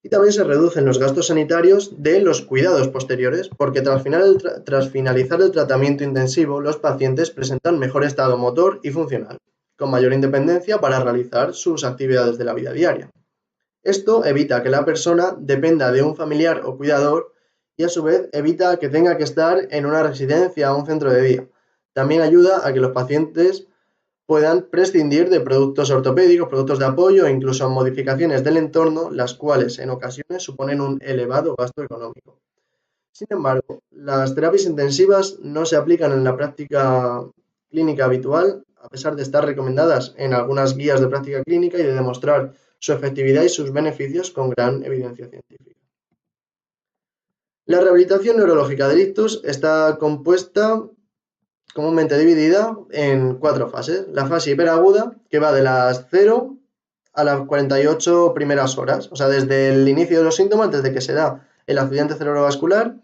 Y también se reducen los gastos sanitarios de los cuidados posteriores, porque tras finalizar el tratamiento intensivo, los pacientes presentan mejor estado motor y funcional, con mayor independencia para realizar sus actividades de la vida diaria. Esto evita que la persona dependa de un familiar o cuidador y a su vez evita que tenga que estar en una residencia o un centro de día. También ayuda a que los pacientes puedan prescindir de productos ortopédicos, productos de apoyo e incluso modificaciones del entorno, las cuales en ocasiones suponen un elevado gasto económico. Sin embargo, las terapias intensivas no se aplican en la práctica clínica habitual, a pesar de estar recomendadas en algunas guías de práctica clínica y de demostrar su efectividad y sus beneficios con gran evidencia científica. La rehabilitación neurológica del ictus está comúnmente dividida en 4 fases. La fase hiperaguda, que va de las 0 a las 48 primeras horas, o sea, desde el inicio de los síntomas, desde que se da el accidente cerebrovascular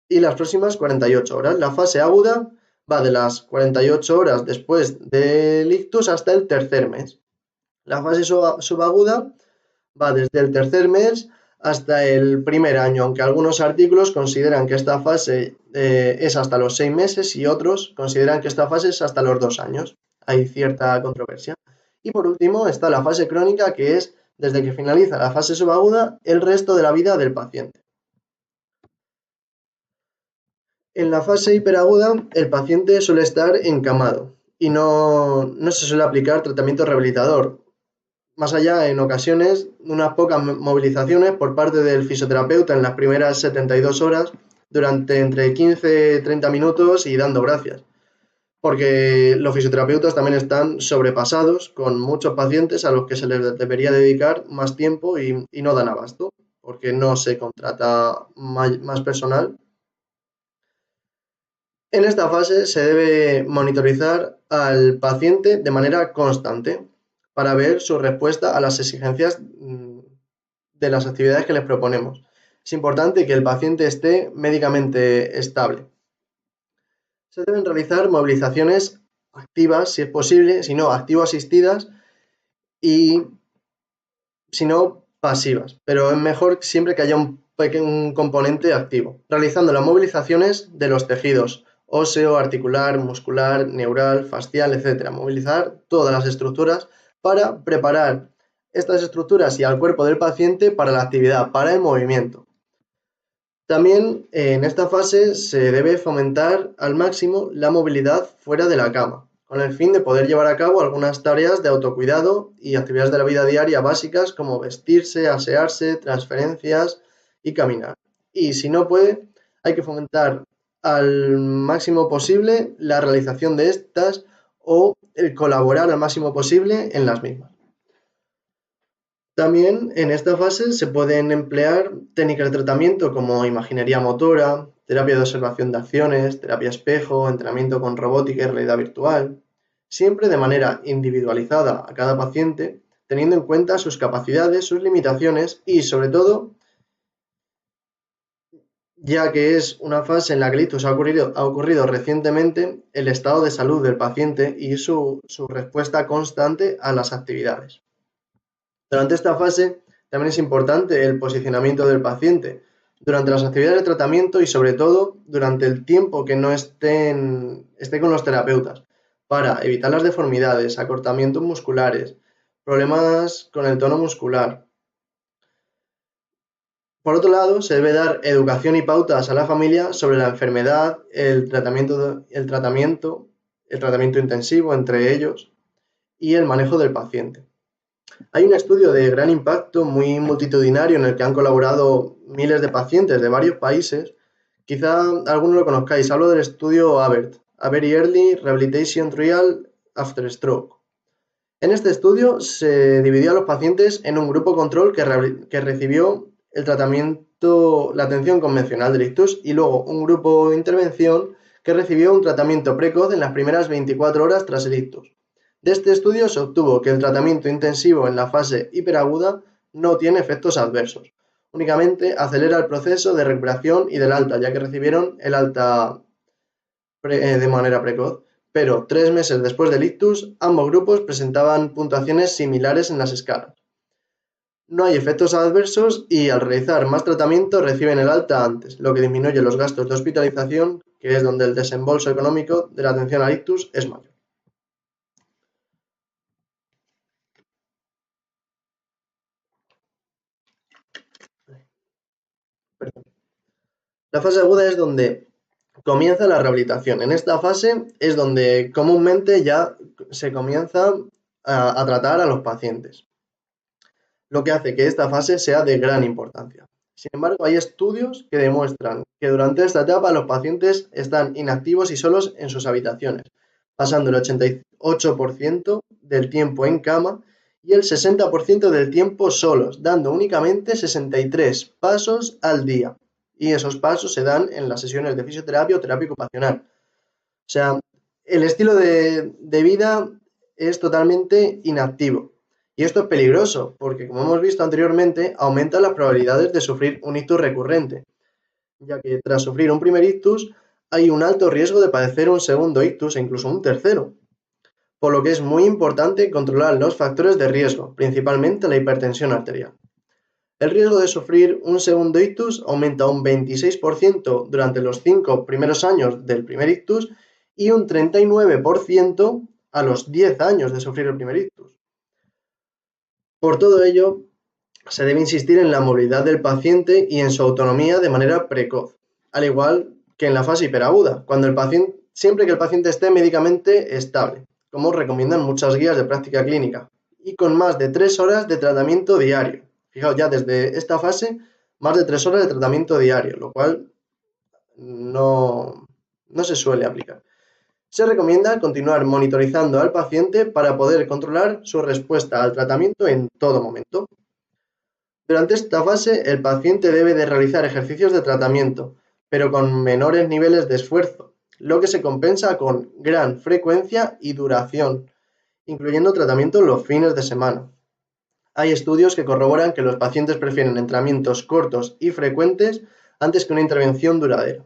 y las próximas 48 horas. La fase aguda va de las 48 horas después del ictus hasta el tercer mes. La fase subaguda va desde el tercer mes hasta el primer año, aunque algunos artículos consideran que esta fase es hasta los 6 meses y otros consideran que esta fase es hasta los 2 años. Hay cierta controversia. Y por último está la fase crónica, que es desde que finaliza la fase subaguda el resto de la vida del paciente. En la fase hiperaguda el paciente suele estar encamado y no se suele aplicar tratamiento rehabilitador. Más allá, en ocasiones, unas pocas movilizaciones por parte del fisioterapeuta en las primeras 72 horas durante entre 15 y 30 minutos y dando gracias. Porque los fisioterapeutas también están sobrepasados con muchos pacientes a los que se les debería dedicar más tiempo y no dan abasto, porque no se contrata más personal. En esta fase se debe monitorizar al paciente de manera constante para ver su respuesta a las exigencias de las actividades que les proponemos. Es importante que el paciente esté médicamente estable. Se deben realizar movilizaciones activas, si es posible, si no, activo-asistidas y, si no, pasivas. Pero es mejor siempre que haya un componente activo, realizando las movilizaciones de los tejidos óseo, articular, muscular, neural, fascial, etc. Movilizar todas las estructuras para preparar estas estructuras y al cuerpo del paciente para la actividad, para el movimiento. También en esta fase se debe fomentar al máximo la movilidad fuera de la cama, con el fin de poder llevar a cabo algunas tareas de autocuidado y actividades de la vida diaria básicas como vestirse, asearse, transferencias y caminar. Y si no puede, hay que fomentar al máximo posible la realización de estas o el colaborar al máximo posible en las mismas. También en esta fase se pueden emplear técnicas de tratamiento como imaginería motora, terapia de observación de acciones, terapia espejo, entrenamiento con robótica y realidad virtual, siempre de manera individualizada a cada paciente, teniendo en cuenta sus capacidades, sus limitaciones y, sobre todo, ya que es una fase en la que el ictus ha ocurrido recientemente, el estado de salud del paciente y su respuesta constante a las actividades. Durante esta fase también es importante el posicionamiento del paciente durante las actividades de tratamiento y sobre todo durante el tiempo que no esté con los terapeutas para evitar las deformidades, acortamientos musculares, problemas con el tono muscular. Por otro lado, se debe dar educación y pautas a la familia sobre la enfermedad, el tratamiento intensivo entre ellos y el manejo del paciente. Hay un estudio de gran impacto, muy multitudinario, en el que han colaborado miles de pacientes de varios países. Quizá alguno lo conozcáis. Hablo del estudio AVERT, A Very Early Rehabilitation Trial After Stroke. En este estudio se dividió a los pacientes en un grupo control que recibió el tratamiento, la atención convencional del ictus, y luego un grupo de intervención que recibió un tratamiento precoz en las primeras 24 horas tras el ictus. De este estudio se obtuvo que el tratamiento intensivo en la fase hiperaguda no tiene efectos adversos. Únicamente acelera el proceso de recuperación y del alta, ya que recibieron el alta de manera precoz. Pero 3 meses después del ictus, ambos grupos presentaban puntuaciones similares en las escalas. No hay efectos adversos y al realizar más tratamiento reciben el alta antes, lo que disminuye los gastos de hospitalización, que es donde el desembolso económico de la atención al ictus es mayor. La fase aguda es donde comienza la rehabilitación. En esta fase es donde comúnmente ya se comienza a tratar a los pacientes, lo que hace que esta fase sea de gran importancia. Sin embargo, hay estudios que demuestran que durante esta etapa los pacientes están inactivos y solos en sus habitaciones, pasando el 88% del tiempo en cama y el 60% del tiempo solos, dando únicamente 63 pasos al día. Y esos pasos se dan en las sesiones de fisioterapia o terapia ocupacional. O sea, el estilo de vida es totalmente inactivo. Y esto es peligroso, porque como hemos visto anteriormente, aumenta las probabilidades de sufrir un ictus recurrente, ya que tras sufrir un primer ictus hay un alto riesgo de padecer un segundo ictus e incluso un tercero, por lo que es muy importante controlar los factores de riesgo, principalmente la hipertensión arterial. El riesgo de sufrir un segundo ictus aumenta un 26% durante los 5 primeros años del primer ictus y un 39% a los 10 años de sufrir el primer ictus. Por todo ello, se debe insistir en la movilidad del paciente y en su autonomía de manera precoz, al igual que en la fase hiperaguda, siempre que el paciente esté médicamente estable, como recomiendan muchas guías de práctica clínica, y con más de 3 horas de tratamiento diario. Fijaos, ya desde esta fase, más de 3 horas de tratamiento diario, lo cual no se suele aplicar. Se recomienda continuar monitorizando al paciente para poder controlar su respuesta al tratamiento en todo momento. Durante esta fase, el paciente debe de realizar ejercicios de tratamiento, pero con menores niveles de esfuerzo, lo que se compensa con gran frecuencia y duración, incluyendo tratamiento los fines de semana. Hay estudios que corroboran que los pacientes prefieren entrenamientos cortos y frecuentes antes que una intervención duradera.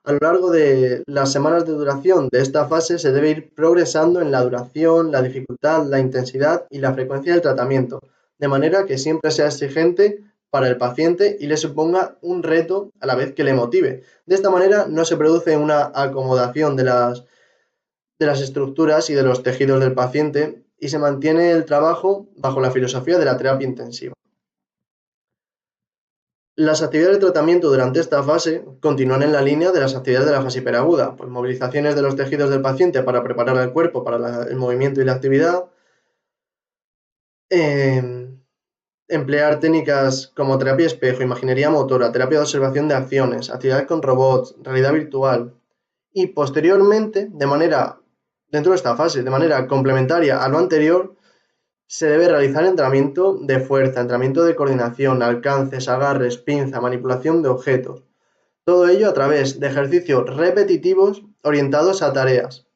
A lo largo de las semanas de duración de esta fase se debe ir progresando en la duración, la dificultad, la intensidad y la frecuencia del tratamiento, de manera que siempre sea exigente para el paciente y le suponga un reto a la vez que le motive. De esta manera no se produce una acomodación de las estructuras y de los tejidos del paciente y se mantiene el trabajo bajo la filosofía de la terapia intensiva. Las actividades de tratamiento durante esta fase continúan en la línea de las actividades de la fase hiperaguda, pues movilizaciones de los tejidos del paciente para preparar el cuerpo para el movimiento y la actividad, emplear técnicas como terapia espejo, imaginería motora, terapia de observación de acciones, actividades con robots, realidad virtual y posteriormente, dentro de esta fase, de manera complementaria a lo anterior, se debe realizar entrenamiento de fuerza, entrenamiento de coordinación, alcances, agarres, pinza, manipulación de objetos. Todo ello a través de ejercicios repetitivos orientados a tareas,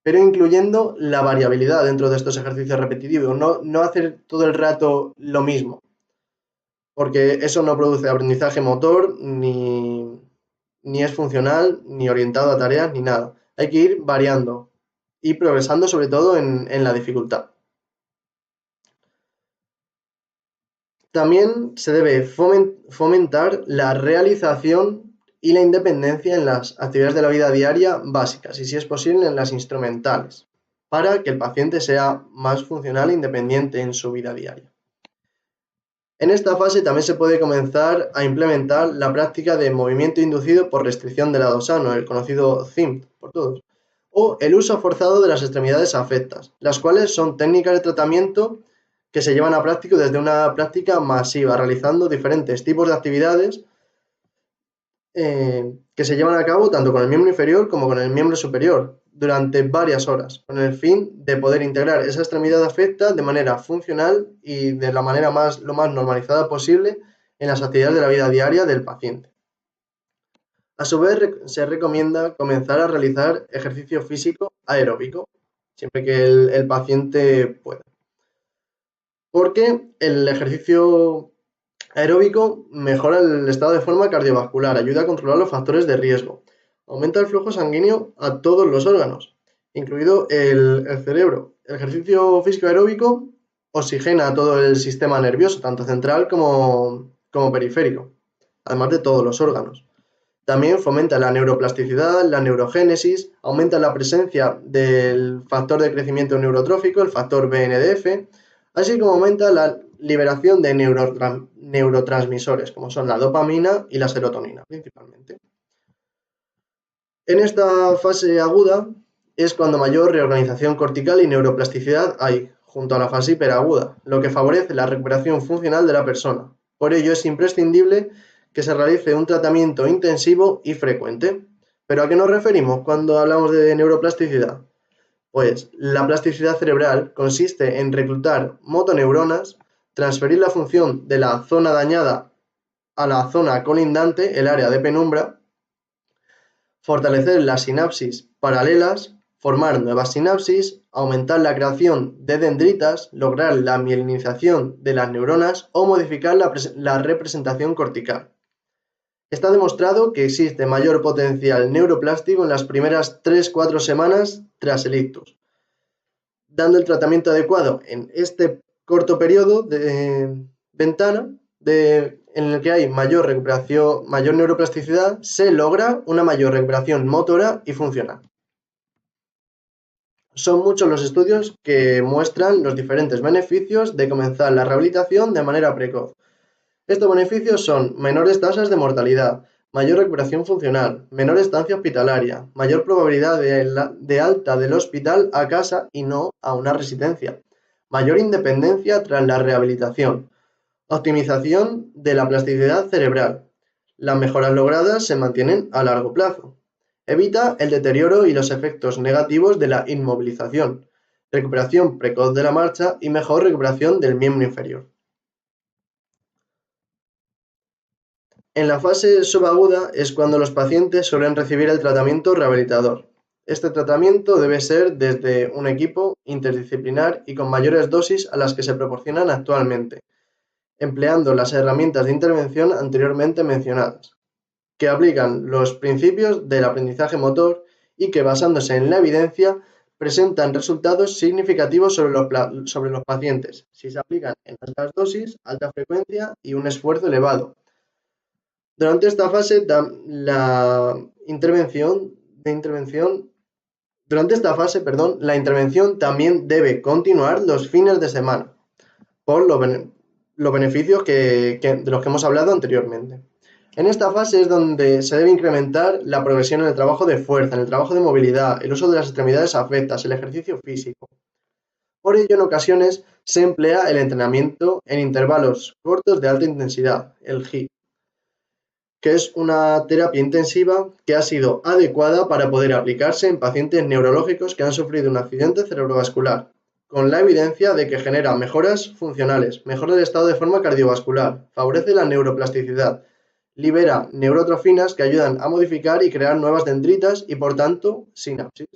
pero incluyendo la variabilidad dentro de estos ejercicios repetitivos, no hacer todo el rato lo mismo, porque eso no produce aprendizaje motor, ni es funcional, ni orientado a tareas, ni nada. Hay que ir variando y progresando sobre todo en la dificultad. También se debe fomentar la realización y la independencia en las actividades de la vida diaria básicas y, si es posible, en las instrumentales, para que el paciente sea más funcional e independiente en su vida diaria. En esta fase también se puede comenzar a implementar la práctica de movimiento inducido por restricción del lado sano, el conocido CIMT por todos, o el uso forzado de las extremidades afectas, las cuales son técnicas de tratamiento que se llevan a práctica desde una práctica masiva, realizando diferentes tipos de actividades que se llevan a cabo tanto con el miembro inferior como con el miembro superior durante varias horas, con el fin de poder integrar esa extremidad afecta de manera funcional y de la manera lo más normalizada posible en las actividades de la vida diaria del paciente. A su vez, se recomienda comenzar a realizar ejercicio físico aeróbico, siempre que el paciente pueda, porque el ejercicio aeróbico mejora el estado de forma cardiovascular, ayuda a controlar los factores de riesgo, aumenta el flujo sanguíneo a todos los órganos, incluido el cerebro. El ejercicio físico aeróbico oxigena todo el sistema nervioso, tanto central como periférico, además de todos los órganos. También fomenta la neuroplasticidad, la neurogénesis, aumenta la presencia del factor de crecimiento neurotrófico, el factor BNDF, así como aumenta la liberación de neurotransmisores, como son la dopamina y la serotonina, principalmente. En esta fase aguda es cuando mayor reorganización cortical y neuroplasticidad hay, junto a la fase hiperaguda, lo que favorece la recuperación funcional de la persona. Por ello es imprescindible que se realice un tratamiento intensivo y frecuente. ¿Pero a qué nos referimos cuando hablamos de neuroplasticidad? Pues la plasticidad cerebral consiste en reclutar motoneuronas, transferir la función de la zona dañada a la zona colindante, el área de penumbra, fortalecer las sinapsis paralelas, formar nuevas sinapsis, aumentar la creación de dendritas, lograr la mielinización de las neuronas o modificar la representación cortical. Está demostrado que existe mayor potencial neuroplástico en las primeras 3-4 semanas tras el ictus. Dando el tratamiento adecuado en este corto periodo de ventana en el que hay mayor recuperación, mayor neuroplasticidad, se logra una mayor recuperación motora y funcional. Son muchos los estudios que muestran los diferentes beneficios de comenzar la rehabilitación de manera precoz. Estos beneficios son menores tasas de mortalidad, mayor recuperación funcional, menor estancia hospitalaria, mayor probabilidad de alta del hospital a casa y no a una residencia, mayor independencia tras la rehabilitación, optimización de la plasticidad cerebral. Las mejoras logradas se mantienen a largo plazo. Evita el deterioro y los efectos negativos de la inmovilización, recuperación precoz de la marcha y mejor recuperación del miembro inferior. En la fase subaguda es cuando los pacientes suelen recibir el tratamiento rehabilitador. Este tratamiento debe ser desde un equipo interdisciplinar y con mayores dosis a las que se proporcionan actualmente, empleando las herramientas de intervención anteriormente mencionadas, que aplican los principios del aprendizaje motor y que, basándose en la evidencia, presentan resultados significativos sobre los pacientes si se aplican en altas dosis, alta frecuencia y un esfuerzo elevado. Durante esta fase, la intervención también debe continuar los fines de semana, por los beneficios de los que hemos hablado anteriormente. En esta fase es donde se debe incrementar la progresión en el trabajo de fuerza, en el trabajo de movilidad, el uso de las extremidades afectas, el ejercicio físico. Por ello, en ocasiones se emplea el entrenamiento en intervalos cortos de alta intensidad, el HIIT, que es una terapia intensiva que ha sido adecuada para poder aplicarse en pacientes neurológicos que han sufrido un accidente cerebrovascular, con la evidencia de que genera mejoras funcionales, mejora el estado de forma cardiovascular, favorece la neuroplasticidad, libera neurotrofinas que ayudan a modificar y crear nuevas dendritas y, por tanto, sinapsis.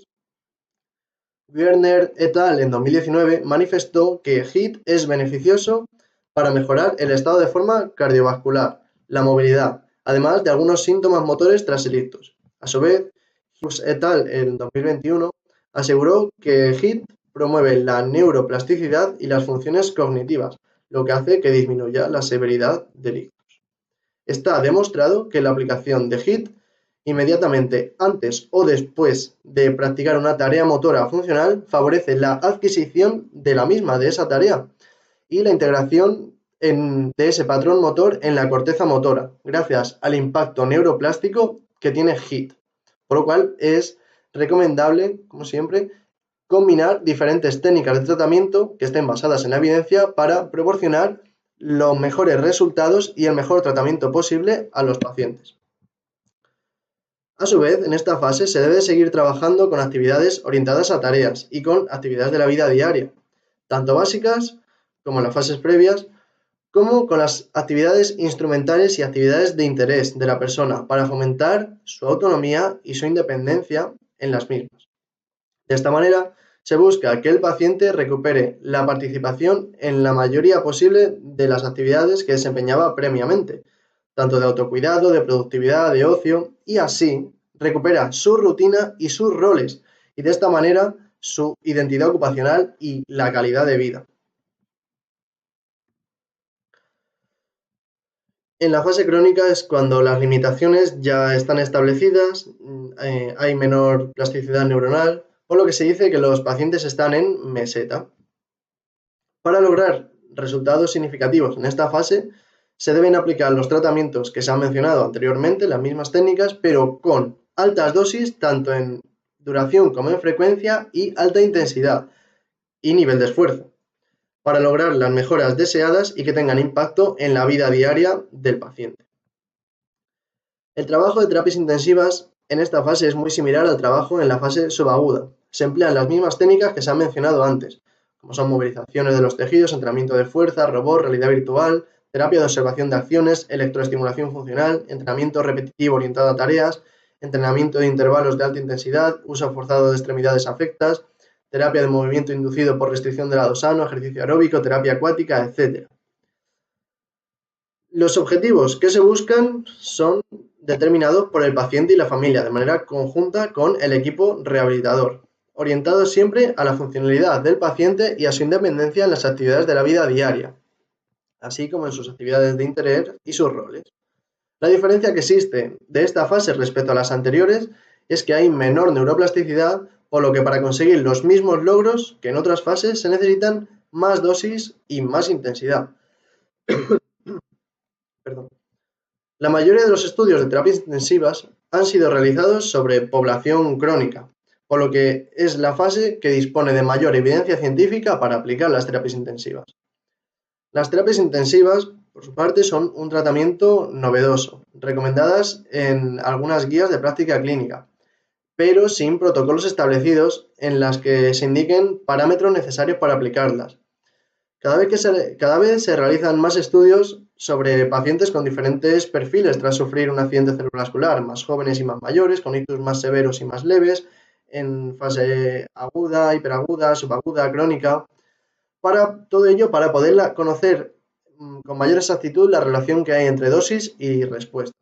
Werner et al. En 2019 manifestó que HIIT es beneficioso para mejorar el estado de forma cardiovascular, la movilidad, además de algunos síntomas motores tras el ictus. A su vez, Hughes et al. En 2021 aseguró que HIIT promueve la neuroplasticidad y las funciones cognitivas, lo que hace que disminuya la severidad del ictus. Está demostrado que la aplicación de HIIT inmediatamente antes o después de practicar una tarea motora funcional favorece la adquisición de la misma, de esa tarea, y la integración de ese patrón motor en la corteza motora, gracias al impacto neuroplástico que tiene HIIT. Por lo cual es recomendable, como siempre, combinar diferentes técnicas de tratamiento que estén basadas en la evidencia para proporcionar los mejores resultados y el mejor tratamiento posible a los pacientes. A su vez, en esta fase se debe seguir trabajando con actividades orientadas a tareas y con actividades de la vida diaria, tanto básicas como en las fases previas, como con las actividades instrumentales y actividades de interés de la persona para fomentar su autonomía y su independencia en las mismas. De esta manera, se busca que el paciente recupere la participación en la mayoría posible de las actividades que desempeñaba previamente, tanto de autocuidado, de productividad, de ocio, y así recupera su rutina y sus roles, y de esta manera su identidad ocupacional y la calidad de vida. En la fase crónica es cuando las limitaciones ya están establecidas, hay menor plasticidad neuronal, por lo que se dice que los pacientes están en meseta. Para lograr resultados significativos en esta fase, se deben aplicar los tratamientos que se han mencionado anteriormente, las mismas técnicas, pero con altas dosis, tanto en duración como en frecuencia, y alta intensidad y nivel de esfuerzo, para lograr las mejoras deseadas y que tengan impacto en la vida diaria del paciente. El trabajo de terapias intensivas en esta fase es muy similar al trabajo en la fase subaguda. Se emplean las mismas técnicas que se han mencionado antes, como son movilizaciones de los tejidos, entrenamiento de fuerza, robot, realidad virtual, terapia de observación de acciones, electroestimulación funcional, entrenamiento repetitivo orientado a tareas, entrenamiento de intervalos de alta intensidad, uso forzado de extremidades afectas, terapia de movimiento inducido por restricción del lado sano, ejercicio aeróbico, terapia acuática, etc. Los objetivos que se buscan son determinados por el paciente y la familia de manera conjunta con el equipo rehabilitador, orientados siempre a la funcionalidad del paciente y a su independencia en las actividades de la vida diaria, así como en sus actividades de interés y sus roles. La diferencia que existe de esta fase respecto a las anteriores es que hay menor neuroplasticidad, por lo que para conseguir los mismos logros que en otras fases se necesitan más dosis y más intensidad. Perdón. La mayoría de los estudios de terapias intensivas han sido realizados sobre población crónica, por lo que es la fase que dispone de mayor evidencia científica para aplicar las terapias intensivas. Las terapias intensivas, por su parte, son un tratamiento novedoso, recomendadas en algunas guías de práctica clínica, pero sin protocolos establecidos en las que se indiquen parámetros necesarios para aplicarlas. Cada vez se realizan más estudios sobre pacientes con diferentes perfiles tras sufrir un accidente cerebrovascular, más jóvenes y más mayores, con ictus más severos y más leves, en fase aguda, hiperaguda, subaguda, crónica. Para todo ello, para poder conocer con mayor exactitud la relación que hay entre dosis y respuesta.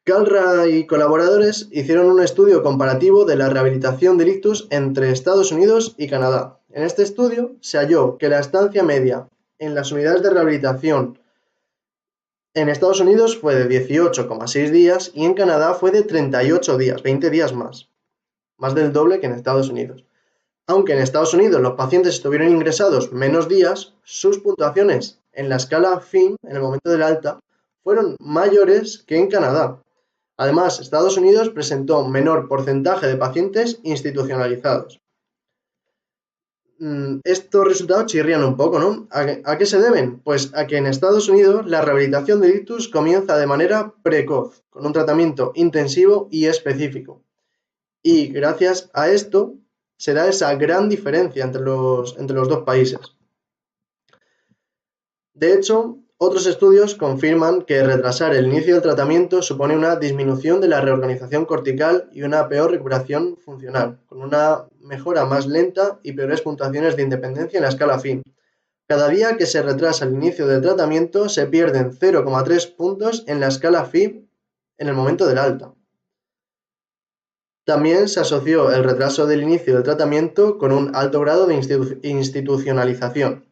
Calra y colaboradores hicieron un estudio comparativo de la rehabilitación del ictus entre Estados Unidos y Canadá. En este estudio se halló que la estancia media en las unidades de rehabilitación en Estados Unidos fue de 18,6 días y en Canadá fue de 38 días, 20 días más del doble que en Estados Unidos. Aunque en Estados Unidos los pacientes estuvieron ingresados menos días, sus puntuaciones en la escala FIM, en el momento del alta, fueron mayores que en Canadá. Además, Estados Unidos presentó menor porcentaje de pacientes institucionalizados. Estos resultados chirrían un poco, ¿no? ¿A qué se deben? Pues a que en Estados Unidos la rehabilitación del ictus comienza de manera precoz, con un tratamiento intensivo y específico. Y gracias a esto se da esa gran diferencia entre los dos países. De hecho, otros estudios confirman que retrasar el inicio del tratamiento supone una disminución de la reorganización cortical y una peor recuperación funcional, con una mejora más lenta y peores puntuaciones de independencia en la escala FIM. Cada día que se retrasa el inicio del tratamiento se pierden 0,3 puntos en la escala FIM en el momento del alta. También se asoció el retraso del inicio del tratamiento con un alto grado de institucionalización.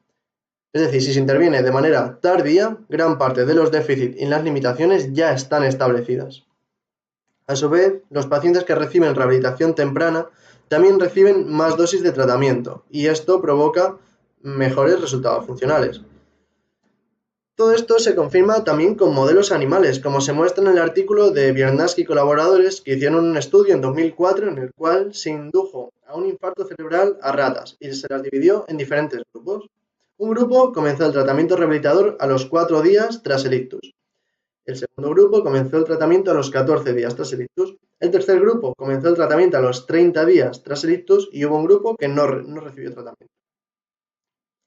Es decir, si se interviene de manera tardía, gran parte de los déficits y las limitaciones ya están establecidas. A su vez, los pacientes que reciben rehabilitación temprana también reciben más dosis de tratamiento y esto provoca mejores resultados funcionales. Todo esto se confirma también con modelos animales, como se muestra en el artículo de Biernacki y colaboradores que hicieron un estudio en 2004 en el cual se indujo a un infarto cerebral a ratas y se las dividió en diferentes grupos. Un grupo comenzó el tratamiento rehabilitador a los 4 días tras el ictus. El segundo grupo comenzó el tratamiento a los 14 días tras el ictus. El tercer grupo comenzó el tratamiento a los 30 días tras el ictus y hubo un grupo que no recibió tratamiento.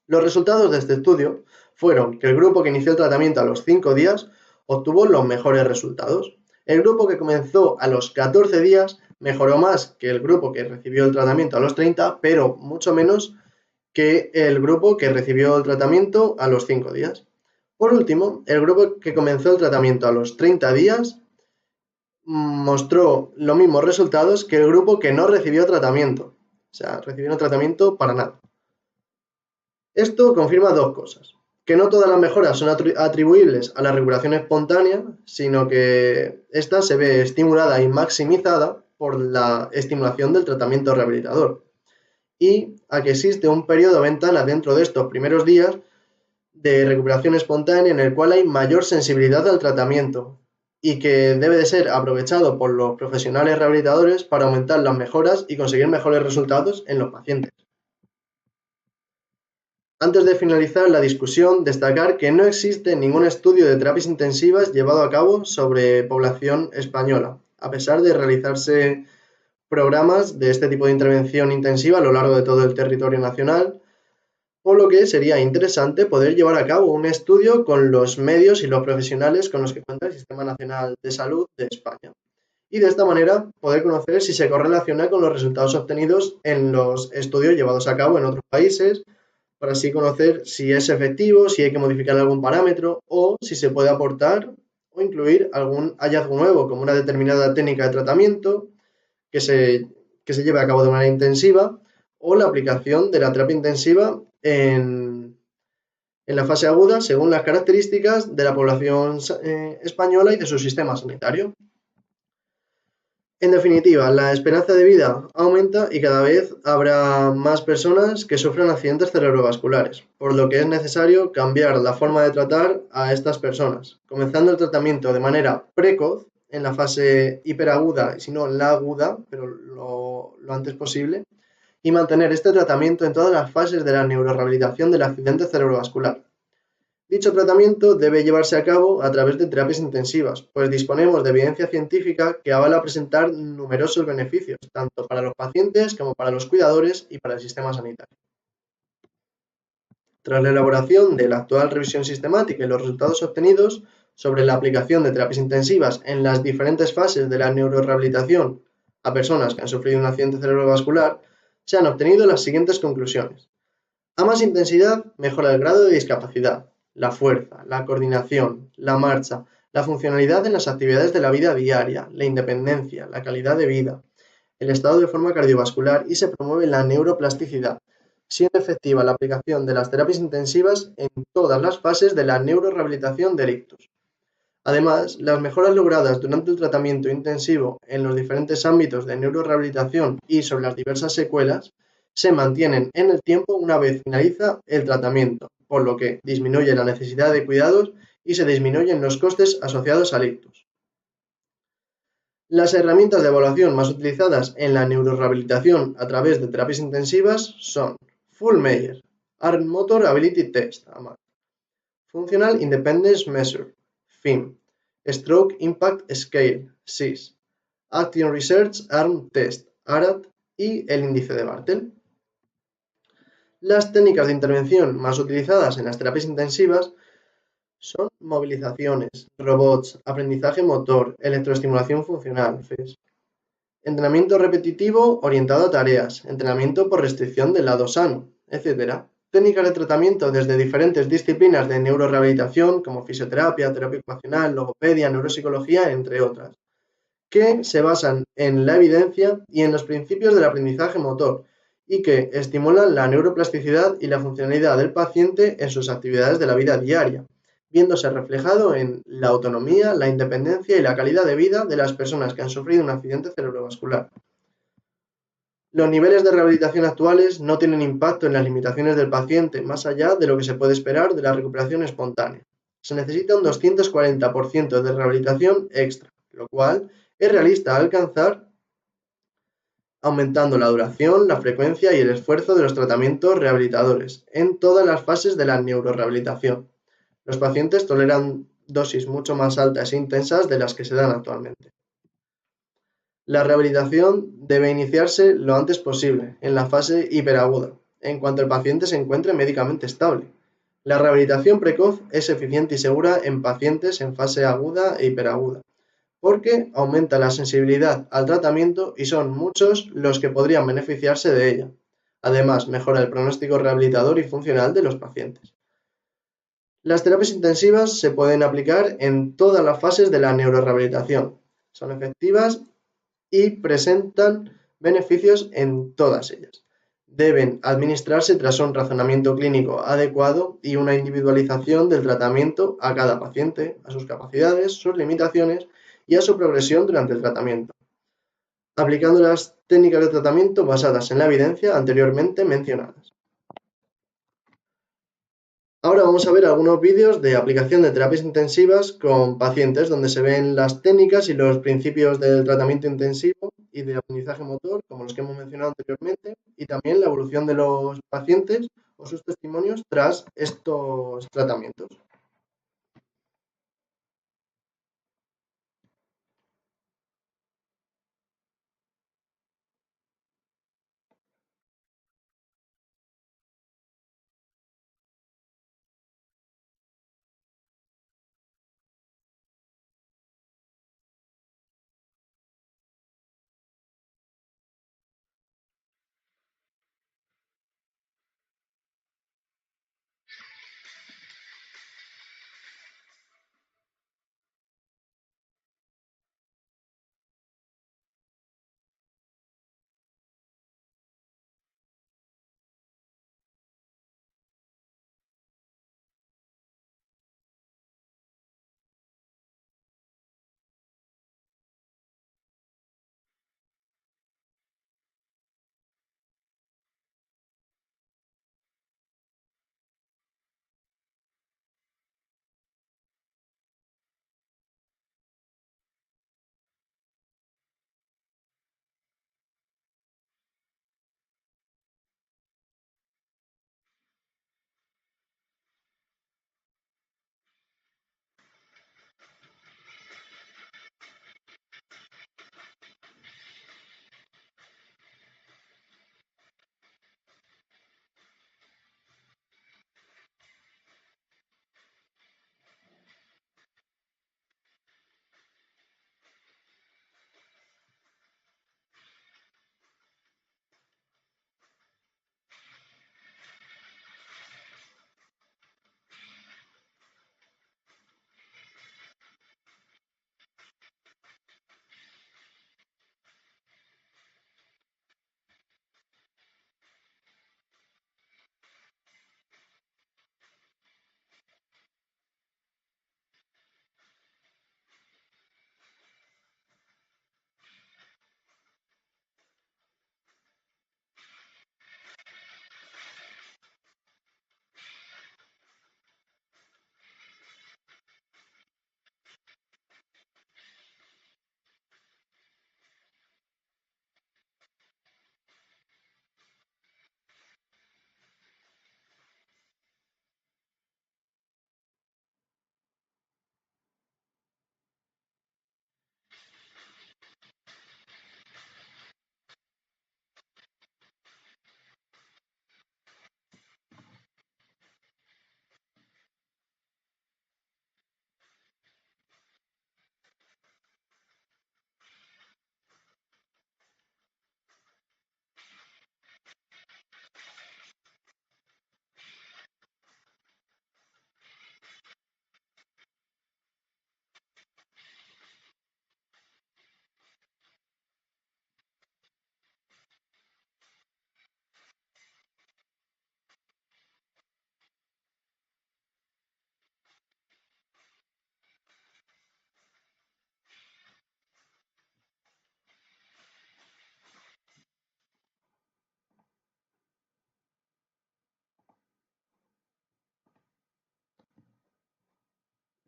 Los resultados de este estudio fueron que el grupo que inició el tratamiento a los 5 días obtuvo los mejores resultados. El grupo que comenzó a los 14 días mejoró más que el grupo que recibió el tratamiento a los 30, pero mucho menos que el grupo que recibió el tratamiento a los 5 días. Por último, el grupo que comenzó el tratamiento a los 30 días mostró los mismos resultados que el grupo que no recibió tratamiento. O sea, recibieron tratamiento para nada. Esto confirma dos cosas. que no todas las mejoras son atribuibles a la recuperación espontánea, sino que ésta se ve estimulada y maximizada por la estimulación del tratamiento rehabilitador, y a que existe un periodo ventana dentro de estos primeros días de recuperación espontánea en el cual hay mayor sensibilidad al tratamiento y que debe de ser aprovechado por los profesionales rehabilitadores para aumentar las mejoras y conseguir mejores resultados en los pacientes. Antes de finalizar la discusión, destacar que no existe ningún estudio de terapias intensivas llevado a cabo sobre población española, a pesar de realizarse programas de este tipo de intervención intensiva a lo largo de todo el territorio nacional, por lo que sería interesante poder llevar a cabo un estudio con los medios y los profesionales con los que cuenta el Sistema Nacional de Salud de España. Y de esta manera poder conocer si se correlaciona con los resultados obtenidos en los estudios llevados a cabo en otros países, para así conocer si es efectivo, si hay que modificar algún parámetro o si se puede aportar o incluir algún hallazgo nuevo, como una determinada técnica de tratamiento que se lleve a cabo de manera intensiva, o la aplicación de la terapia intensiva en la fase aguda según las características de la población española y de su sistema sanitario. En definitiva, la esperanza de vida aumenta y cada vez habrá más personas que sufran accidentes cerebrovasculares, por lo que es necesario cambiar la forma de tratar a estas personas, comenzando el tratamiento de manera precoz en la fase hiperaguda y si no la aguda, pero lo antes posible, y mantener este tratamiento en todas las fases de la neurorehabilitación del accidente cerebrovascular. Dicho tratamiento debe llevarse a cabo a través de terapias intensivas, pues disponemos de evidencia científica que avala presentar numerosos beneficios, tanto para los pacientes como para los cuidadores y para el sistema sanitario. Tras la elaboración de la actual revisión sistemática y los resultados obtenidos sobre la aplicación de terapias intensivas en las diferentes fases de la neurorehabilitación a personas que han sufrido un accidente cerebrovascular, se han obtenido las siguientes conclusiones. A más intensidad, mejora el grado de discapacidad, la fuerza, la coordinación, la marcha, la funcionalidad en las actividades de la vida diaria, la independencia, la calidad de vida, el estado de forma cardiovascular y se promueve la neuroplasticidad, siendo efectiva la aplicación de las terapias intensivas en todas las fases de la neurorehabilitación del ictus. Además, las mejoras logradas durante el tratamiento intensivo en los diferentes ámbitos de neurorehabilitación y sobre las diversas secuelas se mantienen en el tiempo una vez finaliza el tratamiento, por lo que disminuye la necesidad de cuidados y se disminuyen los costes asociados al ictus. Las herramientas de evaluación más utilizadas en la neurorehabilitación a través de terapias intensivas son Full-Meyer, Arm Motor Ability Test, AMAT, Functional Independence Measure, FIM, Stroke Impact Scale, SIS, Action Research Arm Test, ARAT y el índice de Bartel. Las técnicas de intervención más utilizadas en las terapias intensivas son movilizaciones, robots, aprendizaje motor, electroestimulación funcional, FES, entrenamiento repetitivo orientado a tareas, entrenamiento por restricción del lado sano, etc. Técnicas de tratamiento desde diferentes disciplinas de neurorehabilitación como fisioterapia, terapia ocupacional, logopedia, neuropsicología, entre otras, que se basan en la evidencia y en los principios del aprendizaje motor y que estimulan la neuroplasticidad y la funcionalidad del paciente en sus actividades de la vida diaria, viéndose reflejado en la autonomía, la independencia y la calidad de vida de las personas que han sufrido un accidente cerebrovascular. Los niveles de rehabilitación actuales no tienen impacto en las limitaciones del paciente más allá de lo que se puede esperar de la recuperación espontánea. Se necesita un 240% de rehabilitación extra, lo cual es realista alcanzar aumentando la duración, la frecuencia y el esfuerzo de los tratamientos rehabilitadores en todas las fases de la neurorehabilitación. Los pacientes toleran dosis mucho más altas e intensas de las que se dan actualmente. La rehabilitación debe iniciarse lo antes posible, en la fase hiperaguda, en cuanto el paciente se encuentre médicamente estable. La rehabilitación precoz es eficiente y segura en pacientes en fase aguda e hiperaguda, porque aumenta la sensibilidad al tratamiento y son muchos los que podrían beneficiarse de ella. Además, mejora el pronóstico rehabilitador y funcional de los pacientes. Las terapias intensivas se pueden aplicar en todas las fases de la neurorehabilitación. Son efectivas y presentan beneficios en todas ellas. deben administrarse tras un razonamiento clínico adecuado y una individualización del tratamiento a cada paciente, a sus capacidades, sus limitaciones y a su progresión durante el tratamiento, aplicando las técnicas de tratamiento basadas en la evidencia anteriormente mencionadas. Ahora vamos a ver algunos vídeos de aplicación de terapias intensivas con pacientes donde se ven las técnicas y los principios del tratamiento intensivo y de aprendizaje motor, como los que hemos mencionado anteriormente, y también la evolución de los pacientes o sus testimonios tras estos tratamientos.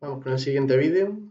Vamos con el siguiente vídeo.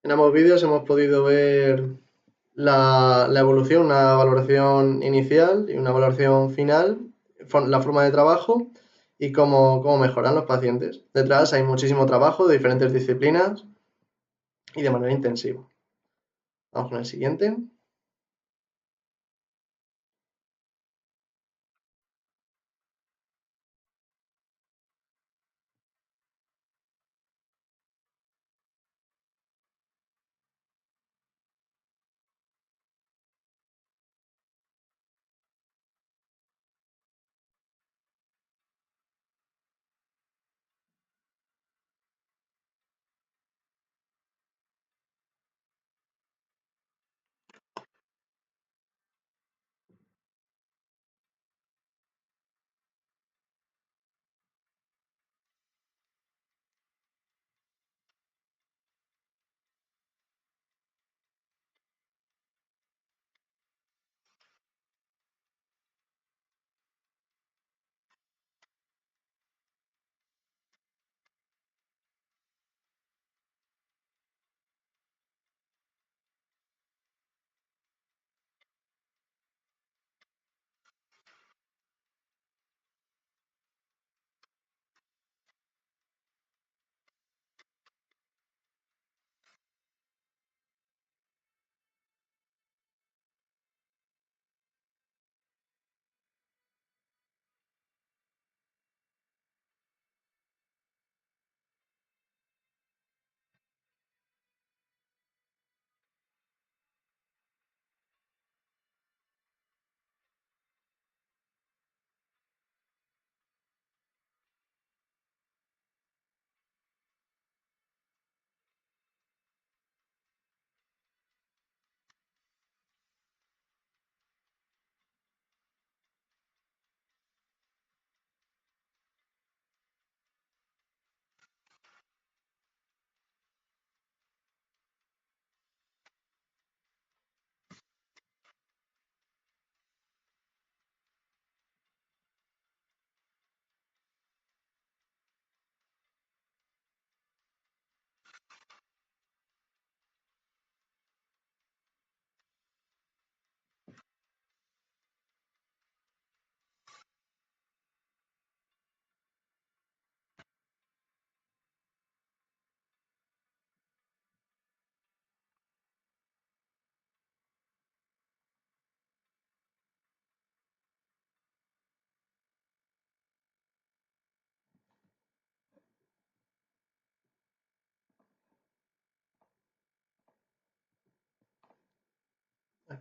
En ambos vídeos hemos podido ver la evolución, una valoración inicial y una valoración final, la forma de trabajo y cómo mejoran los pacientes. Detrás hay muchísimo trabajo de diferentes disciplinas y de manera intensiva. Vamos con el siguiente.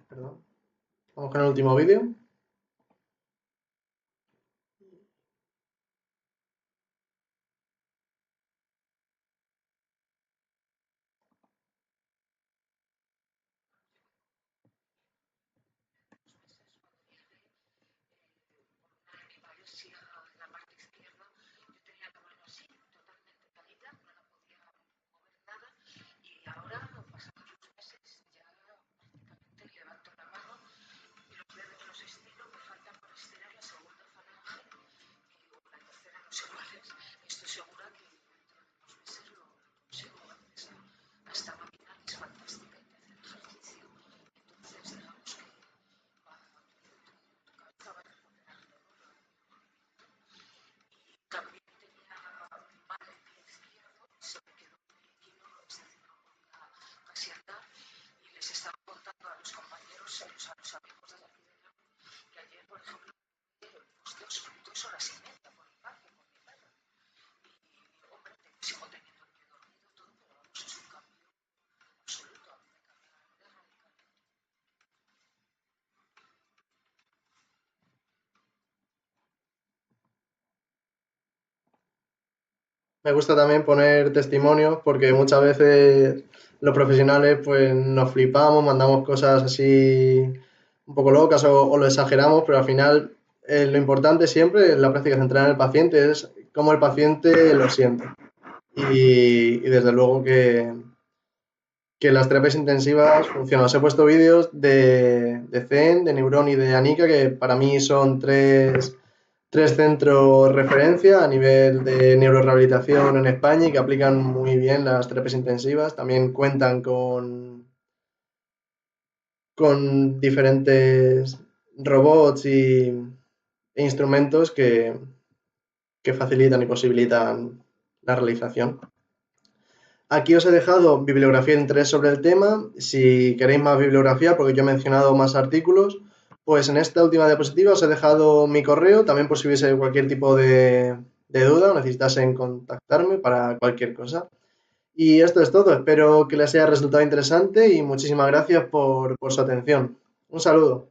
Perdón. Vamos con el último vídeo. Me gusta también poner testimonios porque muchas veces los profesionales pues nos flipamos, mandamos cosas así un poco locas o lo exageramos, pero al final lo importante siempre en la práctica centrada en el paciente es cómo el paciente lo siente. Y desde luego que las terapias intensivas funcionan. Os he puesto vídeos de Zen, de Neuron y de Anika, que para mí son tres tres centros referencia a nivel de neurorehabilitación en España y que aplican muy bien las terapias intensivas. También cuentan con diferentes robots e instrumentos que facilitan y posibilitan la realización. Aquí os he dejado bibliografía de interés sobre el tema. Si queréis más bibliografía, porque yo he mencionado más artículos, pues en esta última diapositiva os he dejado mi correo, también por si hubiese cualquier tipo de duda o necesitasen contactarme para cualquier cosa. Y esto es todo. Espero que les haya resultado interesante y muchísimas gracias por su atención. Un saludo.